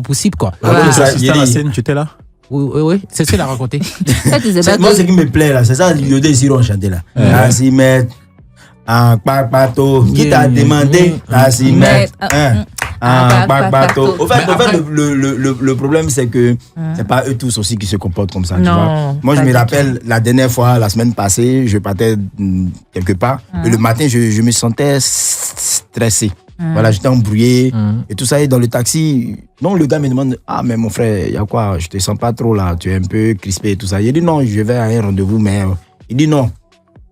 possible, quoi. La scène, tu étais là? Oui, c'est ce qu'elle a raconté. Moi, ce qui me plaît, là, c'est ça, le désir on chantait là. À s'y mettre, en papato, qui t'a demandé à s'y mettre. bateau. Au fait, le problème, c'est que c'est pas eux tous aussi qui se comportent comme ça. Tu vois? Moi, je me rappelle la dernière fois, la semaine passée, je partais quelque part. Et le matin, je me sentais stressé. Voilà, j'étais embrouillé et tout ça. Et dans le taxi, donc le gars me demande: ah, mais mon frère, il y a quoi? Je te sens pas trop là, tu es un peu crispé et tout ça. Il dit: non, je vais à un rendez-vous, mais il dit non.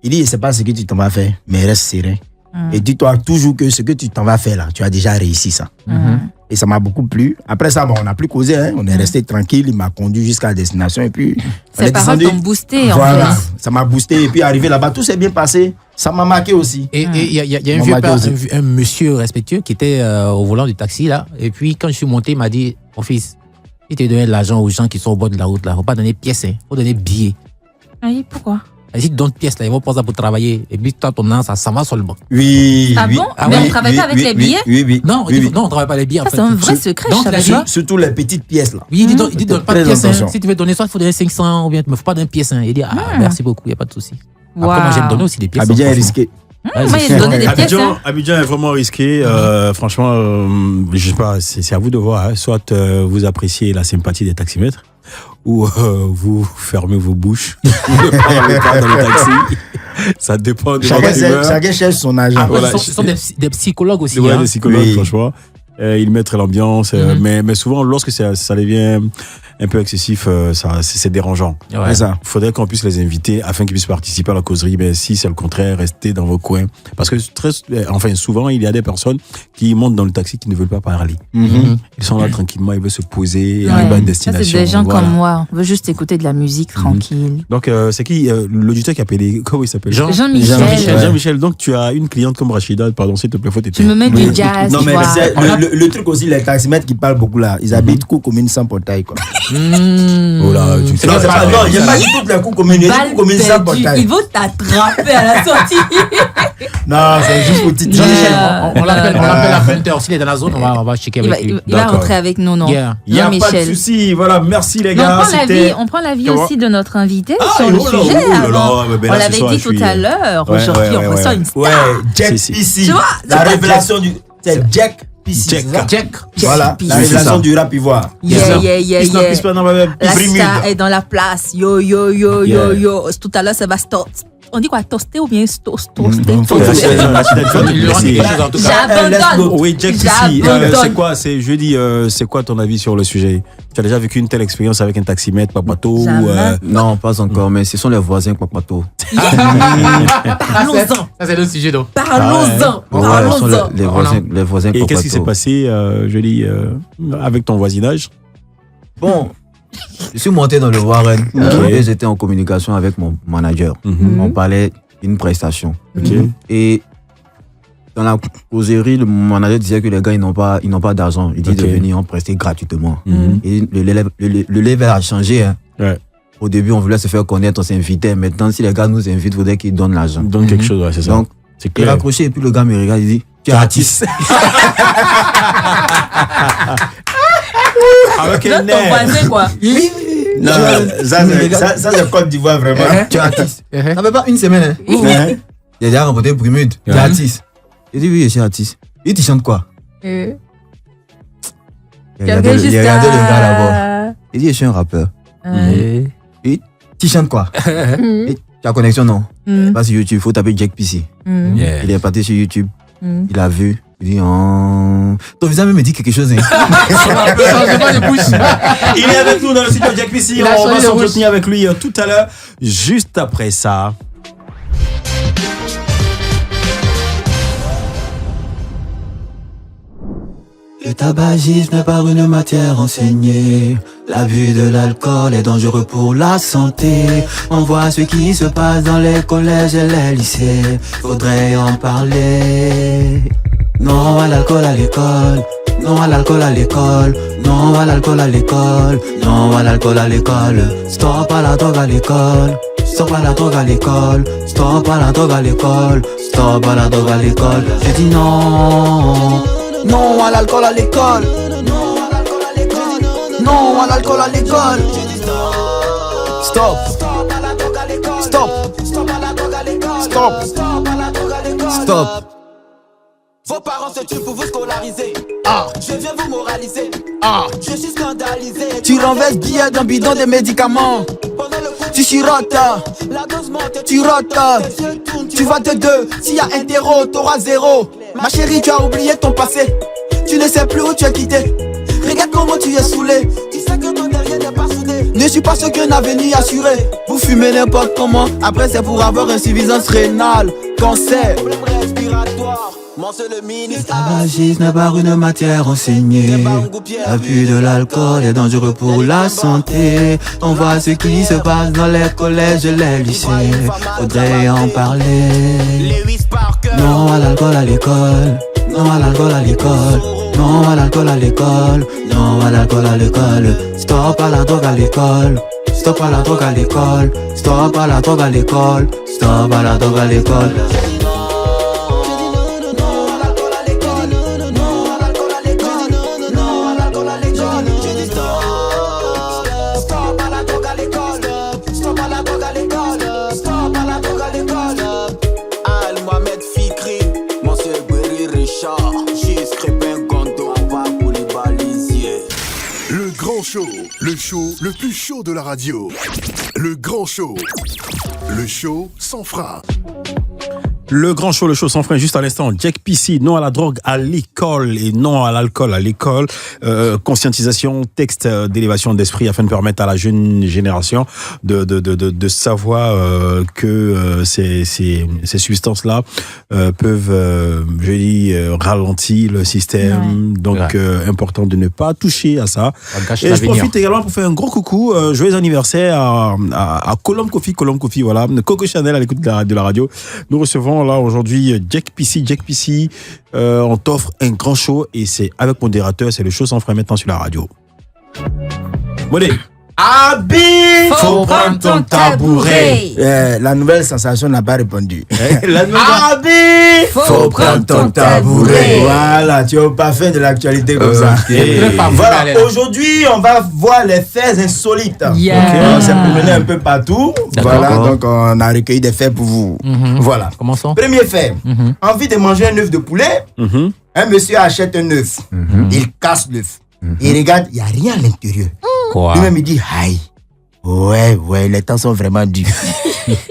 Il dit: c'est pas ce que tu t'en vas faire, mais reste serein. Et dis-toi toujours que ce que tu t'en vas faire là, tu as déjà réussi ça. Et ça m'a beaucoup plu. Après ça, bon, on n'a plus causé, hein. On est resté tranquille. Il m'a conduit jusqu'à la destination et puis ces paroles t'ont boosté. Voilà, en fait. ça m'a boosté et puis arrivé là-bas, tout s'est bien passé. Ça m'a marqué aussi. Et il y a un vieux père, un monsieur respectueux qui était au volant du taxi là. Et puis quand je suis monté, il m'a dit: mon fils, il te donne de l'argent aux gens qui sont au bord de la route là. Faut pas donner pièces, hein. Faut donner billets. Oui, pourquoi? Et si tu donnes pièces là, ils vont prendre ça pour travailler. Et puis toi, ton an, ça va sur le banc. Oui. Ah bon? Mais on ne travaille pas avec les billets? Oui. Non, non, on travaille pas les billets. Ça, c'est un vrai secret, donc, je savais pas. Surtout les petites pièces là. Oui, il dit donne pas de pièces. Attention. Si tu veux donner, soit il faut donner 500 ou bien tu me faut pas donner pièces. Il dit: ah, merci beaucoup, il n'y a pas de souci. Après, moi, j'aime donner aussi des pièces. Abidjan est risqué. Moi, il donné des pièces. Abidjan est vraiment risqué. Franchement, je sais pas, c'est à vous de voir. Hein. Soit vous appréciez la sympathie des taximètres, ou vous fermez vos bouches. Vous ne parlez pas dans le taxi. Ça dépend de votre humeur. Chacun cherche son agent. Voilà, ce sont des psychologues aussi. Ouais, hein. des psychologues, franchement. Ils mettent l'ambiance, mais souvent, lorsque ça devient un peu excessif, c'est dérangeant. Ouais. Il faudrait qu'on puisse les inviter afin qu'ils puissent participer à la causerie. Mais si c'est le contraire, restez dans vos coins. Parce que souvent, il y a des personnes qui montent dans le taxi qui ne veulent pas parler. Ils sont là tranquillement, ils veulent se poser, Ouais. arriver à une Ça, destination. c'est des gens comme moi. On veut juste écouter de la musique tranquille. Donc, c'est qui l'auditeur qui a appelé? Comment il s'appelle? Jean-Michel. Jean-Michel. Donc, tu as une cliente comme Rachida. Pardon, s'il te plaît, faut Tu t'éteindre. me mets du jazz. Non, tu mais vois. le truc aussi, les taximètres qui parlent beaucoup là, ils habitent coups communes sans portail. Quoi. Oh là, tu sais Non, pas. il n'y a pas du tout les coups communes, il y a des coups communes sans portail. Ils vont t'attraper à la sortie. Non, c'est juste pour titiller. Jean-Michel, on l'appelle à 20h. S'il est dans la zone, on va checker avec lui. Il va rentrer avec nous, non? Yeah. Il n'y a pas de Jean-Michel. souci. Voilà, merci les Mais gars. on prend l'avis Comment aussi de notre invité Ah, sur le oh là, sujet. oh là avant. là, mais On là, ce l'avait soir, dit je tout suis- à l'heure. Ouais, Aujourd'hui, ouais, on reçoit ouais. une star. Ouais, Jack Si. PC. Tu vois, La révélation du. C'est Jack PC. Jack. Voilà, la PC. révélation du rap ivoire. Yeah. Plus pas dans ma même. La Primide. star est dans la place. Yo. Tout à l'heure, ça va on dit quoi? Toaster ou bien toaster? Il lui rend quelque chose en tout cas. J'abandonne. Oui, Jack Sissi, J'abandonne. c'est quoi ton avis sur le sujet? Tu as déjà vécu une telle expérience avec un taximètre, Papato Jamais. Non, pas encore, mais ce sont les voisins Kwakwato. Parlons-en. Ça, c'est le sujet donc. Parlons-en. Ouais, ce sont Parlons-en. les voisins Et qu'est-ce qui s'est Kwakwato. passé, avec ton voisinage? Bon, je suis monté dans le Warren et j'étais en communication avec mon manager. On parlait d'une prestation. Et dans la causerie, le manager disait que les gars, ils n'ont pas d'argent. Il dit de venir en prester gratuitement. Et le level a changé. Hein. Ouais. Au début, on voulait se faire connaître, on s'invitait. Maintenant, si les gars nous invitent, il faudrait qu'ils donnent l'argent. Donne quelque chose, ouais, c'est ça. Donc, c'est il clair. raccroché et puis le gars me regarde, il dit: tu es artiste. Avec Donc, ton voisin, quoi. Non, ça c'est Côte d'Ivoire vraiment. Tu es artiste. Ça fait pas une semaine. Hein. J'ai déjà rencontré Brimude. Tu es artiste. Il dit: oui, je suis artiste. Et tu chantes quoi? Il regardait le gars là-bas. Il dit: je suis un rappeur. Et tu chantes quoi? Et tu as connexion, non? Pas sur YouTube, il faut taper Jack PC. Il est parti sur YouTube. Il a vu. Il dit: oh. Ton visage me dit quelque chose. Hein. Il est avec nous dans le studio Jack PC. On va s'entretenir avec lui tout à l'heure, juste après ça. Le tabagisme n'est pas une matière enseignée. L'abus de l'alcool est dangereux pour la santé. On voit ce qui se passe dans les collèges et les lycées. Faudrait en parler. Non à l'alcool à l'école. Non à l'alcool à l'école. Non à l'alcool à l'école. Non à l'alcool à l'école. Stop à la drogue à l'école. Stop à la drogue à l'école. Stop à la drogue à l'école. Stop à la drogue à l'école. J'ai dit non. Non à l'alcool à l'école. Non à l'alcool à l'école. Non à l'alcool à l'école. Stop. Stop. Stop. Stop. Vos parents se tuent pour vous scolariser. Je viens vous moraliser. Je suis scandalisé. Tu renverses billets d'un bidon de médicaments. Tu chirotes, La dose monte, tu rotes. Tu vas de deux, s'il y a un terreau, t'auras zéro. Ma chérie, tu as oublié ton passé. Tu ne sais plus où tu as quitté. Regarde comment tu es saoulé. Tu sais que ton derrière n'est pas soudé. Ne suis pas sûr qu'un avenir assuré. Vous fumez n'importe comment. Après c'est pour avoir insuffisance rénale, cancer. Problème respiratoire. Monsieur le ministre. Le tabagisme n'est pas une matière enseignée. L'abus de l'alcool est dangereux pour la santé. On voit ce qui se passe dans les collèges et les lycées. Faudrait en parler. Non à l'alcool à l'école. Non à l'alcool à l'école. Non à l'alcool à l'école. Non à l'alcool à l'école. Stop à la drogue à l'école. Stop à la drogue à l'école. Stop à la drogue à l'école. Stop à la drogue à l'école. Le show le plus chaud de la radio. Le grand show. Le show sans frein. Le grand show, le show sans frein, juste à l'instant. Jack PC, non à la drogue à l'école et non à l'alcool à l'école. Conscientisation, texte d'élévation d'esprit afin de permettre à la jeune génération de savoir que ces substances-là peuvent, ralentir le système. Ouais. Donc, important de ne pas toucher à ça. Et je profite également pour faire un gros coucou. Joyeux anniversaire à Colombe Coffee, voilà. Coco Chanel à l'écoute de la radio. Nous recevons là aujourd'hui Jack PC, on t'offre un grand show et c'est avec modérateur, c'est le show sans frein maintenant sur la radio. Modé. Habib, faut prendre ton tabouret. La nouvelle sensation n'a pas répondu. Habib, faut prendre ton tabouret. Voilà, tu es au parfum de l'actualité comme ça. Voilà, aujourd'hui on va voir les faits insolites. On s'est promené un peu partout. Voilà, donc on a recueilli des faits pour vous. Voilà. Commençons. Premier fait. Envie de manger un œuf de poulet. Un monsieur achète un œuf. Il casse l'œuf. Il regarde, il n'y a rien à l'intérieur. Lui-même, il dit, aïe, ouais, les temps sont vraiment durs.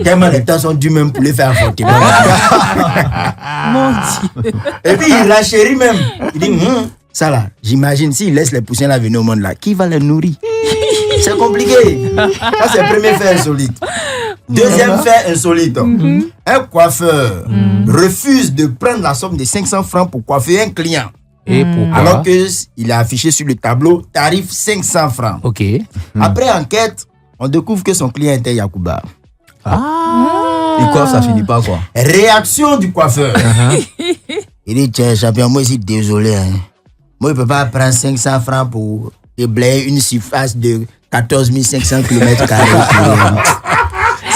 Tellement les temps sont durs même pour les faire avorter. Mon Dieu. Et puis, il renchérit même. Il dit, ça là, j'imagine, s'il laisse les poussins là venir au monde là, qui va les nourrir? C'est compliqué. Ça, c'est le premier fait insolite. Deuxième fait insolite. Un coiffeur refuse de prendre la somme de 500 francs pour coiffer un client. Et pourquoi? Alors qu'il a affiché sur le tableau tarif 500 francs. Ok. Après enquête, on découvre que son client était Yacouba. Et quoi, ça finit pas quoi? Réaction du coiffeur. Il dit, tiens, champion, moi je suis désolé. Moi je peux pas prendre 500 francs pour déblayer une surface de 14 500 km².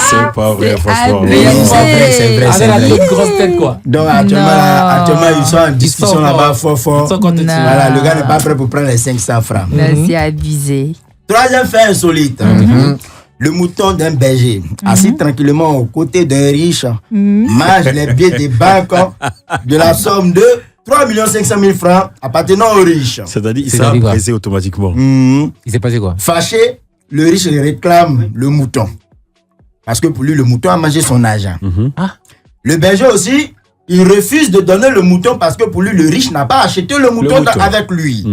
C'est pas vrai, franchement. C'est vrai. Avec la toute grosse tête, quoi. Donc, actuellement, ils sont en discussion là-bas, fort. Voilà, le gars n'est pas prêt pour prendre les 500 francs. C'est abusé. Troisième fait insolite. Le mouton d'un berger, assis tranquillement aux côtés d'un riche, mange les billets des banques de la somme de 3 500 000 francs appartenant aux riches. C'est-à-dire, il s'est brisé automatiquement. Il s'est passé quoi? Fâché, le riche réclame le mouton. Parce que pour lui, le mouton a mangé son argent. Le berger aussi, il refuse de donner le mouton parce que pour lui, le riche n'a pas acheté le mouton avec lui.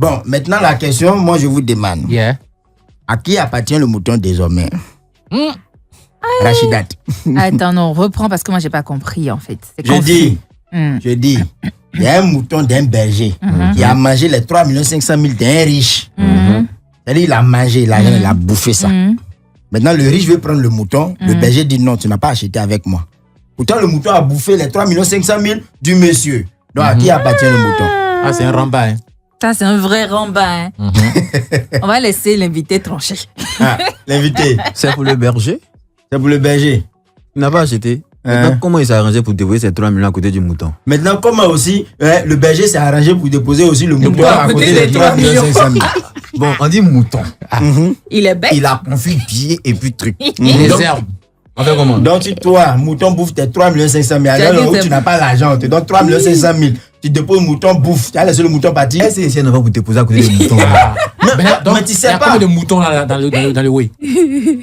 Bon, maintenant la question, moi je vous demande. À qui appartient le mouton désormais? Rachidat. Attends, non, reprends parce que moi j'ai pas compris en fait. Je dis, il y a un mouton d'un berger qui a mangé les 3 500 000 d'un riche. C'est-à-dire, il a mangé, il a bouffé ça. Maintenant, le riche veut prendre le mouton. Le berger dit non, tu n'as pas acheté avec moi. Pourtant, le mouton a bouffé les 3 500 000 du monsieur. Donc, à qui appartient le mouton? Ah, c'est un ramba. Hein. Ça, c'est un vrai ramba. Hein. On va laisser l'invité trancher. L'invité. C'est pour le berger? C'est pour le berger. Il n'a pas acheté. Maintenant, comment il s'est arrangé pour déposer ces 3 millions à côté du mouton? Maintenant, comment aussi le berger s'est arrangé pour déposer aussi le mouton à côté des 3 500 000? Bon, on dit mouton. Il est bête. Il a confus pied et puis truc. Les herbes. On fait comment? Donc, si toi, mouton bouffe tes 3 500 000, alors où tu n'as pas l'argent, on te donne 3 500 000. Tu déposes mouton bouffe, tu as laissé le mouton partir. Est-ce que c'est pour te poser à côté des moutons? Mais tu sais pas. Il y a combien de moutons dans le way?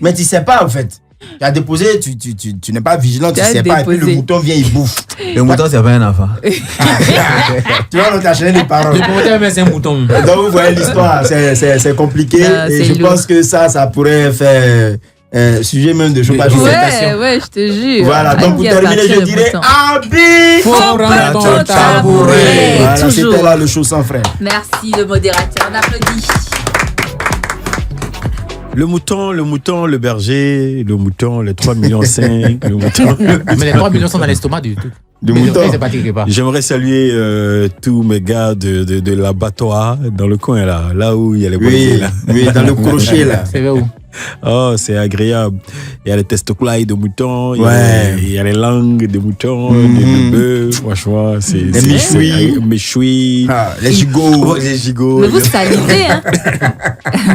Mais tu sais pas, en fait. Tu as déposé, tu n'es pas vigilant, tu sais pas, et puis le mouton vient, il bouffe. Le mouton, c'est pas un enfant. Tu vois, on t'a enchaîné les paroles. Le promoteur, c'est un mouton. Donc, vous voyez l'histoire, c'est compliqué. Et je pense que ça pourrait faire sujet même de chômage. Ouais, je te jure. Voilà, donc pour terminer, je dirais Abi, faut prendre ton tabouret. Voilà, c'était là le show sans frein. Merci, le modérateur. On applaudit. Le mouton, le berger, le mouton, les 3,5 millions, le mouton. Mais les 3 millions sont dans l'estomac du tout. De mouton. J'aimerais saluer tous mes gars de l'abattoir dans le coin là où il y a les oui, oui, dans le crochet là. C'est vrai où? Oh, c'est agréable. Il y a les testoclailles de moutons, il y a les langues de moutons, des bœufs, franchement, c'est les méchouis, les gigots. Les gigots. Mais vous salivez, hein.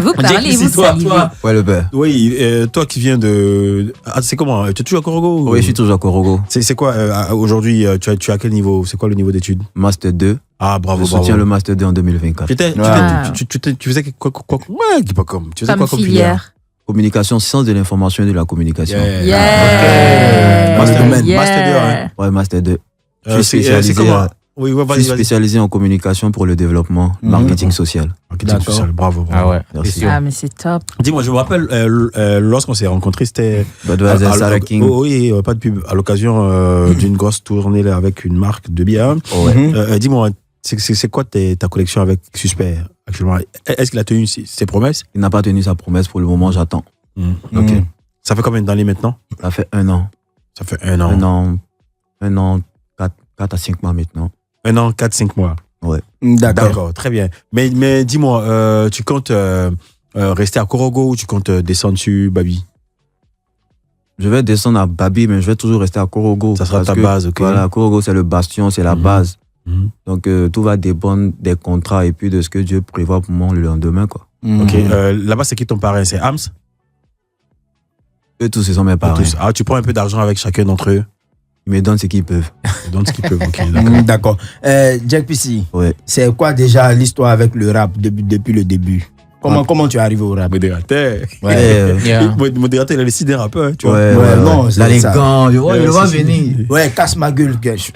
Vous parlez, vous salivez. Ouais, le père. Oui, toi qui viens de... Ah, c'est comment? Tu es toujours à Korogo? Oui, je suis toujours à Korogo. C'est quoi, aujourd'hui, tu as quel niveau? C'est quoi le niveau d'études? Master 2. Ah, bravo, je soutiens le Master 2 en 2024. Tu faisais quoi? Ouais, dis pas comme. Tu faisais quoi comme filière? Communication, sciences de l'information et de la communication. Master 2, hein? Ouais, Master 2. Je suis spécialisé en communication pour le développement, marketing social. Marketing social, bravo. Ah ouais, merci. Ah, mais c'est top. Dis-moi, je me rappelle, lorsqu'on s'est rencontrés, c'était... Oui, pas de pub. À l'occasion d'une grosse tournée là, avec une marque de bière. Dis-moi, c'est quoi ta collection avec Suspect actuellement? Est-ce qu'il a tenu ses promesses? Il n'a pas tenu sa promesse pour le moment, j'attends. Ok. Ça fait combien d'années maintenant? Ça fait 1 an. Ça fait 1 an. 1 an, 4 à 5 mois maintenant. 1 an, 4-5 mois. Ouais. D'accord, très bien. Mais dis-moi, tu comptes rester à Korogo ou tu comptes descendre sur Babi? Je vais descendre à Babi, mais je vais toujours rester à Korogo. Ça sera ta base, ok. Voilà, Korogo, c'est le bastion, c'est la base. Donc, tout va dépendre des contrats et puis de ce que Dieu prévoit pour moi le lendemain, quoi. Ok. Là-bas, c'est qui ton parrain? C'est Hams? Eux tous, ce sont mes parrains. Ah, tu prends un peu d'argent avec chacun d'entre eux? Ils me donnent ce qu'ils peuvent. Ils donnent ce qu'ils peuvent, ok. D'accord. Jack PC, ouais. C'est quoi déjà l'histoire avec le rap depuis le début? Comment tu es arrivé au rap? Modérateur. Modérateur, il a décidé un rappeur, tu vois. Ouais, non, là, les gants, je le vois venir. Ouais, casse ma gueule, gâche.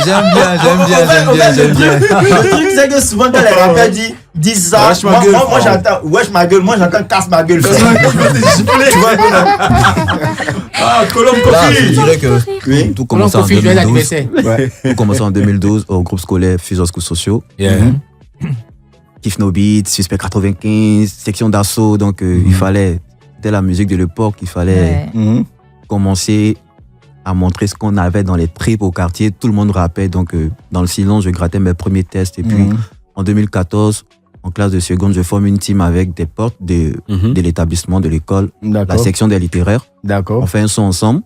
J'aime bien. Le truc, c'est que souvent, quand les rappeurs disent ça, moi j'entends wesh ma gueule, moi j'entends casse ma gueule. Tu vois, ah, Colombe Kofi. Je dirais que tout commence en 2012. Tout commence en 2012 au groupe scolaire Fusion Schools Sociaux. Kiff No Beat, Suspect 95, section d'assaut. Donc, il fallait, c'était la musique de l'époque, il fallait commencer à montrer ce qu'on avait dans les tripes au quartier. Tout le monde rappait. Donc, dans le silence, je grattais mes premiers tests. Et puis, en 2014, en classe de seconde, je forme une team avec des portes de l'établissement, de l'école, la section des littéraires. D'accord. On fait un son ensemble.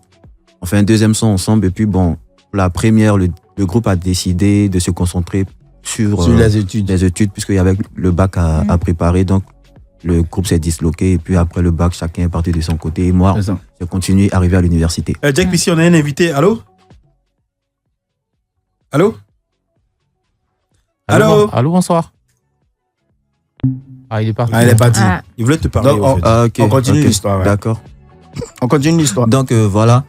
On fait un deuxième son ensemble. Et puis, bon, pour la première, le groupe a décidé de se concentrer sur les études, puisqu'il y avait le bac à préparer. Donc, le groupe s'est disloqué. Et puis, après le bac, chacun est parti de son côté. Et moi, j'ai continué à arriver à l'université. Jack, ici, on a un invité. Allô? Allô, bonsoir. Ah, il est parti. Il est parti. Il voulait te parler. Donc, on continue l'histoire. D'accord. On continue l'histoire. Donc, voilà.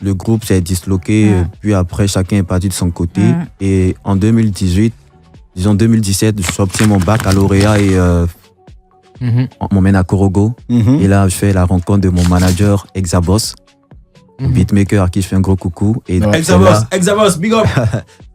Le groupe s'est disloqué. Puis après, chacun est parti de son côté. Et en 2018, disons 2017, j'obtiens mon baccalauréat et on m'emmène à Korogo. Et là, je fais la rencontre de mon manager, Exabos, beatmaker à qui je fais un gros coucou. Et Exabos, big up.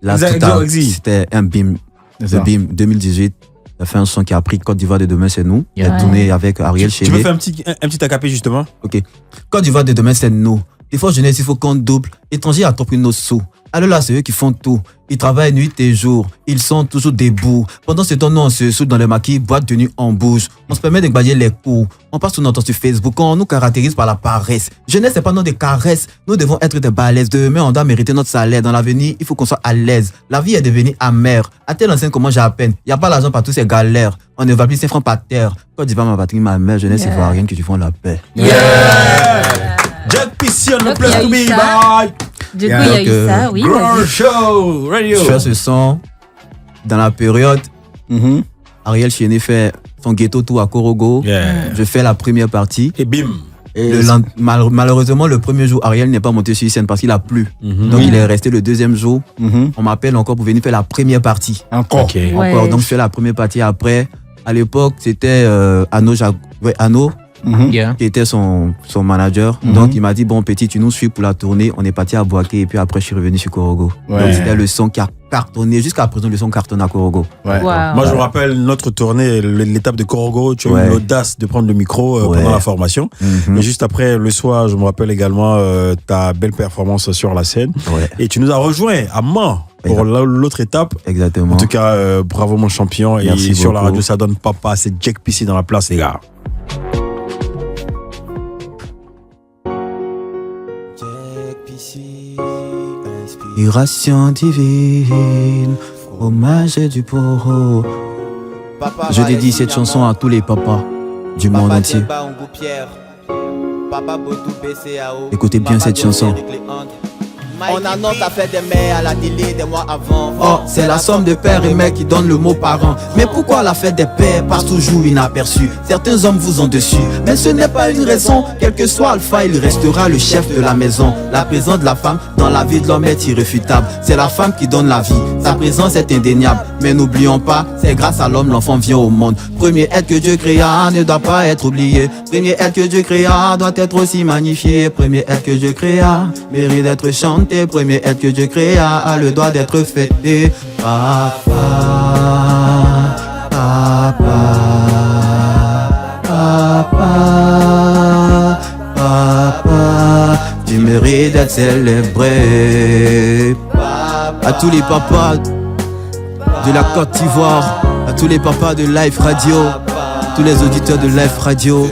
Là, c'était un BIM. Le BIM 2018. Il a fait un son qui a pris Côte d'Ivoire de demain, c'est nous. Il a tourné avec Ariel Chédé. Tu veux faire un petit AKP justement? Ok. Côte d'Ivoire de demain, c'est nous. Des fois, jeunesse, il faut qu'on double. Étrangers à trop nos sous. Alors là, c'est eux qui font tout. Ils travaillent nuit et jour. Ils sont toujours debout. Pendant ce temps, nous, on se saoule dans les maquis, boîte de nuit, on bouge. On se permet de gagner les coups. On passe tout notre temps sur Facebook. On nous caractérise par la paresse. Jeunesse, c'est pas non des caresses. Nous devons être des balaises. Demain, on doit mériter notre salaire. Dans l'avenir, il faut qu'on soit à l'aise. La vie est devenue amère. À tel enseigne comment j'ai à peine. Y a pas l'argent par tous ces galères. On ne va plus 5 francs par terre. Quand tu vas ma patrie, ma mère, jeunesse, il faut rien que tu fasses la paix. Jack PC on the Donc, place il y a to eu be, ça. bye. Du coup, il y a eu ça, oui. Grand vas-y. Show Radio. Je fais ce son dans la période. Ariel Chéné fait son ghetto tour à Korogo. Je fais la première partie. Et bim. Malheureusement, le premier jour, Ariel n'est pas monté sur scène parce qu'il a plu. Donc, il est resté le deuxième jour. On m'appelle encore pour venir faire la première partie. Encore. Okay. Encore. Donc, je fais la première partie après. À l'époque, c'était Anno. Qui était son manager. Donc il m'a dit bon petit, tu nous suis pour la tournée. On est parti à Boaké et puis après je suis revenu sur Korogo. Donc c'était le son qui a cartonné. Jusqu'à présent le son cartonne à Korogo. Wow. Moi je me rappelle notre tournée, l'étape de Korogo. Tu as eu l'audace de prendre le micro pendant la formation. Et juste après le soir, je me rappelle également ta belle performance sur la scène. Et tu nous as rejoint à Mans pour l'autre étape. Exactement. En tout cas, bravo mon champion. Merci et sur beaucoup. la radio, ça donne papa. C'est Jack PC dans la place, les gars. Inspiration divine, fromage du poro. Je dédie cette chanson à tous les papas du monde entier. Écoutez bien cette chanson. On annonce la fête des mères à la télé des mois avant. Oh, c'est la somme de père et mère qui donne le mot parent. Mais pourquoi la fête des pères passe toujours inaperçue? Certains hommes vous ont dessus, mais ce n'est pas une raison. Quel que soit Alpha, il restera le chef de la maison. La présence de la femme dans la vie de l'homme est irréfutable. C'est la femme qui donne la vie, sa présence est indéniable. Mais n'oublions pas, c'est grâce à l'homme l'enfant vient au monde. Premier être que Dieu créa ne doit pas être oublié. Premier être que Dieu créa doit être aussi magnifié. Premier être que Dieu créa mérite d'être chanté. Premier être que Dieu créa a le droit d'être fêté. Papa, papa, papa, papa, tu mérites d'être célébré. À tous les papas de la Côte d'Ivoire, à tous les papas de Live Radio, tous les auditeurs de Live Radio,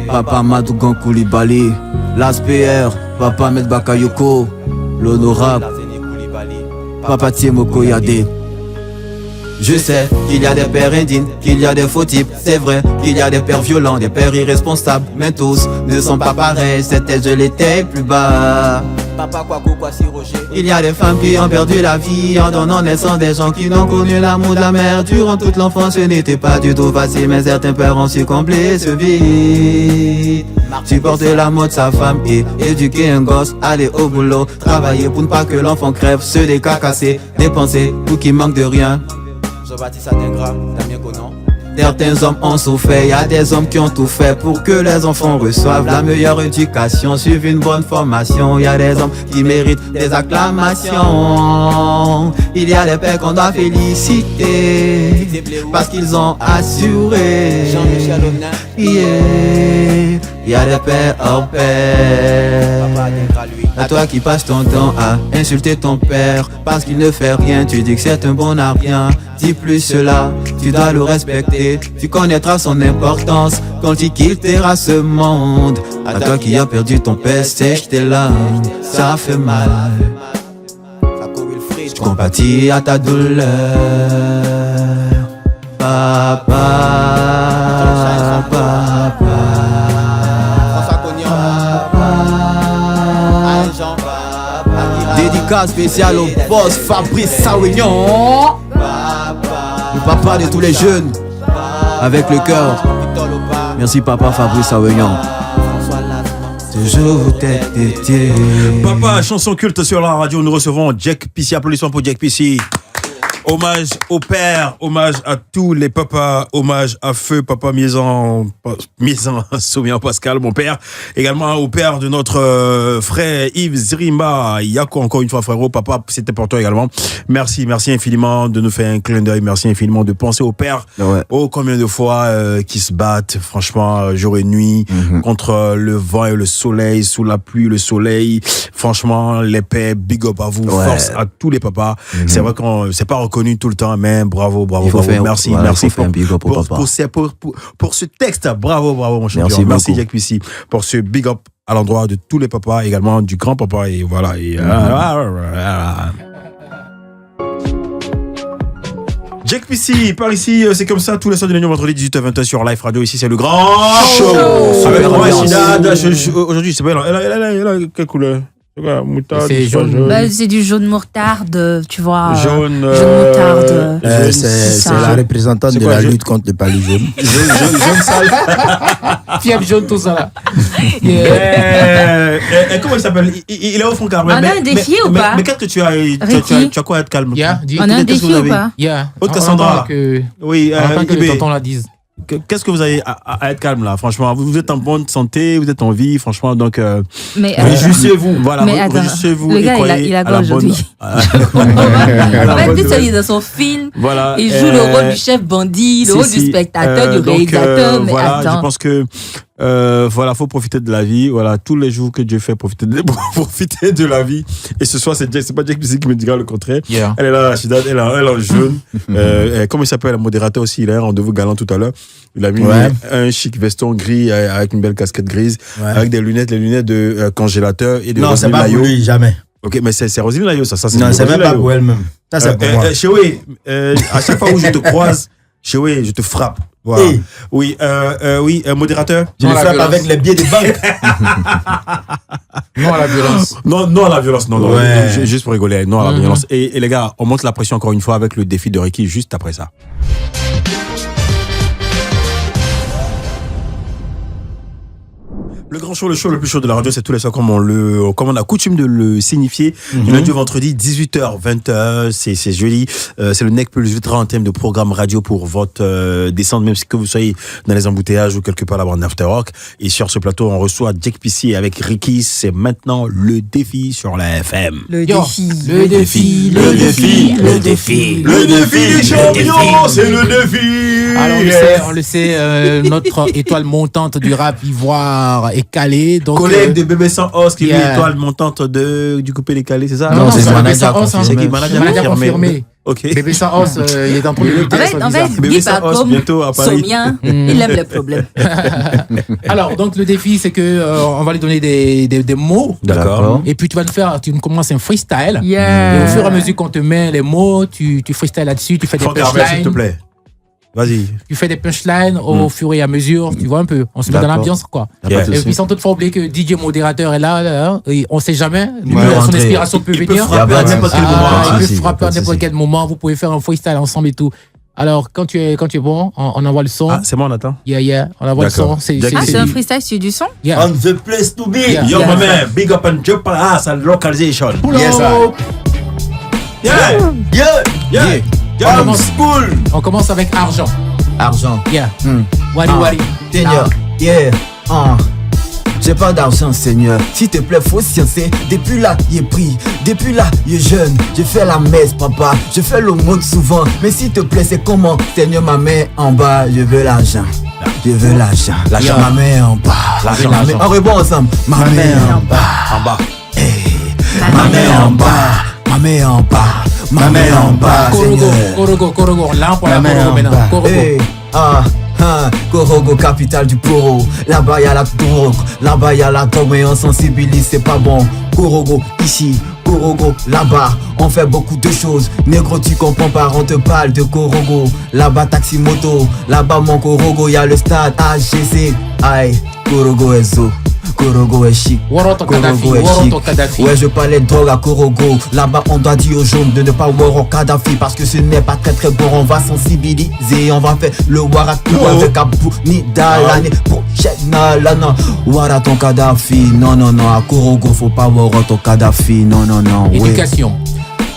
Papa Madougan Koulibaly, l'ASPR, Papa Ahmed Bakayoko, l'honorable Papa Tiemoko Yade. Je sais qu'il y a des pères indignes, qu'il y a des faux types. C'est vrai qu'il y a des pères violents, des pères irresponsables. Mais tous ne sont pas pareils, c'était je l'étais plus bas. Papa Kwaku Kwasi Roger. Il y a des femmes qui ont perdu la vie en donnant naissance, des gens qui n'ont connu l'amour de la mère. Durant toute l'enfance, ce n'était pas du tout facile, mais certains pères ont su combler ce vide. Supporter la mort de sa femme et éduquer un gosse, aller au boulot, travailler pour ne pas que l'enfant crève, se décacasser, dépenser pour qu'il manque de rien. Jean-Baptiste Adengra, Damien Conan. Certains hommes ont souffert, y a des hommes qui ont tout fait pour que les enfants reçoivent la meilleure éducation, suivent une bonne formation. Y a des hommes qui méritent des acclamations. Il y a des pères qu'on doit féliciter parce qu'ils ont assuré. Jean-Michel Aunin. Yeah. Y a des pères hors pair. Papa Adengra, lui. À toi qui passes ton temps à insulter ton père parce qu'il ne fait rien, tu dis que c'est un bon à rien. Dis plus cela, tu dois le respecter. Tu connaîtras son importance quand il quittera ce monde. À toi qui as perdu ton père, sèche tes larmes, ça fait mal. Je compatis à ta douleur. Papa, papa. Dédicace spéciale au boss Fabrice Sawignon, le papa de tous les jeunes, avec le cœur. Merci papa Fabrice Sawignon. Toujours tête dédiée. Papa, chanson culte sur la radio. Nous recevons Jack PC. Applaudissements pour Jack PC. Hommage au père, hommage à tous les papas, hommage à feu papa Miezan, Soumien Pascal, mon père. Également au père de notre frère Yves Zirima, Yako, encore une fois frérot, papa, c'était pour toi également. Merci infiniment de nous faire un clin d'œil, merci infiniment de penser au père. Ouais. Oh, combien de fois qui se battent, franchement, jour et nuit, contre le vent et le soleil, sous la pluie, le soleil. Franchement, les pères, big up à vous, force à tous les papas. C'est vrai qu'on c'est pas reconnu tout le temps, mais bravo. Merci pour ce texte. Bravo, mon champion. Merci Jack Pissy pour ce big up à l'endroit de tous les papas, également du grand papa. Et voilà. Jack Pissy, par ici, c'est comme ça tous les soirs du lundi au vendredi 18h-20h sur Live Radio. Ici, c'est le grand show. Avec Romain Chidad. Aujourd'hui, c'est pas elle a quelle couleur? Moutarde, c'est jaune. C'est du jaune moutarde, tu vois. Jaune moutarde. C'est la représentante de la lutte contre le palu jaune. Jaune sale. Fièvre jaune, tout ça là. Comment il s'appelle? Il est au fond car. On a un défi ou pas? Mais qu'est-ce que tu as? Tu as quoi à être calme? On a un défi ou pas? Autre Cassandra. Oui, que tonton la dise. Qu'est-ce que vous avez à être calme là, franchement? Vous êtes en bonne santé, vous êtes en vie, franchement, donc réjouissez-vous. Voilà, réjouissez-vous. Le gars, il a quoi aujourd'hui? En fait, il est dans son film. Voilà, il joue le rôle du chef bandit, le rôle du spectateur, du réalisateur. Mais voilà, attends. je pense que faut profiter de la vie. Voilà, tous les jours que Dieu fait, profiter de la vie. Et ce soir, c'est pas Jack Pissy qui me dira le contraire. Yeah. Elle est là, Rachida, elle est en jaune. Comment il s'appelle, le modérateur aussi, il a un rendez-vous galant tout à l'heure. Il a mis un chic veston gris avec une belle casquette grise, avec les lunettes de congélateur et de non, c'est pas pour lui, jamais. Ok, mais c'est Roselyne Layo, ça c'est non, c'est même pas pour elle-même. Ça, c'est pour moi. Chéoué, à chaque fois où je te croise, Chéoué, je te frappe. Voilà. Oui, modérateur. Je le frappe avec les billets de banque. Non à la violence. Non à la violence, non. Juste pour rigoler, non à la violence. Et les gars, on monte la pression encore une fois avec le défi de Ricky juste après ça. Le grand show, le show le plus chaud de la radio, c'est tous les soirs comme on a coutume de le signifier. Du lundi au vendredi, 18h, 20h, c'est jeudi. C'est le NEC plus ultra en termes de programme radio pour votre descente, même si que vous soyez dans les embouteillages ou quelque part là-bas en after rock. Et sur ce plateau, on reçoit Jack Pissy avec Ricky. C'est maintenant le défi sur la FM. Le défi des champions, c'est le défi. Alors on le sait, notre étoile montante du rap ivoire est calée. Donc, collègue de Bébé Sans Os qui est l'étoile montante du coupé décalé, c'est ça? Non, c'est manager confirmé. Ok. Bébé Sans Os, il est en train de lutter. En fait, Bébé Sans Os bientôt à Paris. Soumien, il aime les problèmes. Alors, donc le défi, c'est que on va lui donner des mots. D'accord. Et puis tu nous commences un freestyle. Yeah. Et au fur et à mesure qu'on te met les mots, tu freestyles là-dessus, tu fais des punchlines. S'il te plaît. Vas-y. Tu fais des punchlines au fur et à mesure, tu vois un peu. On se met dans l'ambiance, quoi. Yeah. Et puis sans toutefois oublier que DJ modérateur est là, et on sait jamais. Son inspiration peut venir. Il peut frapper à n'importe quel moment. Il peut frapper à n'importe quel moment. Vous pouvez faire un freestyle ensemble et tout. Alors, quand tu es bon, on envoie le son. Ah, c'est bon, on attend. Yeah. On envoie le son. C'est un freestyle sur du son? Yeah. On the place to be. Yo, my man, big up and jump ass and localization. Yes, Yeah. On commence avec argent. Yeah. Wari. Seigneur, j'ai pas d'argent, Seigneur. S'il te plaît, faut sciencer. Depuis là, il est pris. Depuis là, il est jeune. Je fais la messe, papa. Je fais le monde souvent. Mais s'il te plaît, c'est comment? Seigneur, ma main en bas. Je veux l'argent. L'argent, ma main en bas. On rebond ensemble. Ma main en bas. Ma main en bas. Ma main en bas, Seigneur. Korogo, là pour la Korogo maintenant. Korogo, capitale du poro. Là-bas y'a la drogue, là-bas y'a la drogue, mais on sensibilise, c'est pas bon. Korogo, ici, Korogo, là-bas, on fait beaucoup de choses. Négro, tu comprends pas, on te parle de Korogo. Là-bas, taxi moto, là-bas, mon Korogo, y'a le stade AGC. Aïe, Korogo est zo. Korogo est chic. Korogo est chic. Ouais, je parlais de drogue à Korogo. Là-bas, on doit dire aux jaunes de ne pas voir au Kadhafi parce que ce n'est pas très bon. On va sensibiliser, on va faire le Warakou avec Abou Nida l'année prochaine. Lana, Wara ton Kadhafi. Non, à Korogo, faut pas voir ton Kadhafi. Non. Éducation.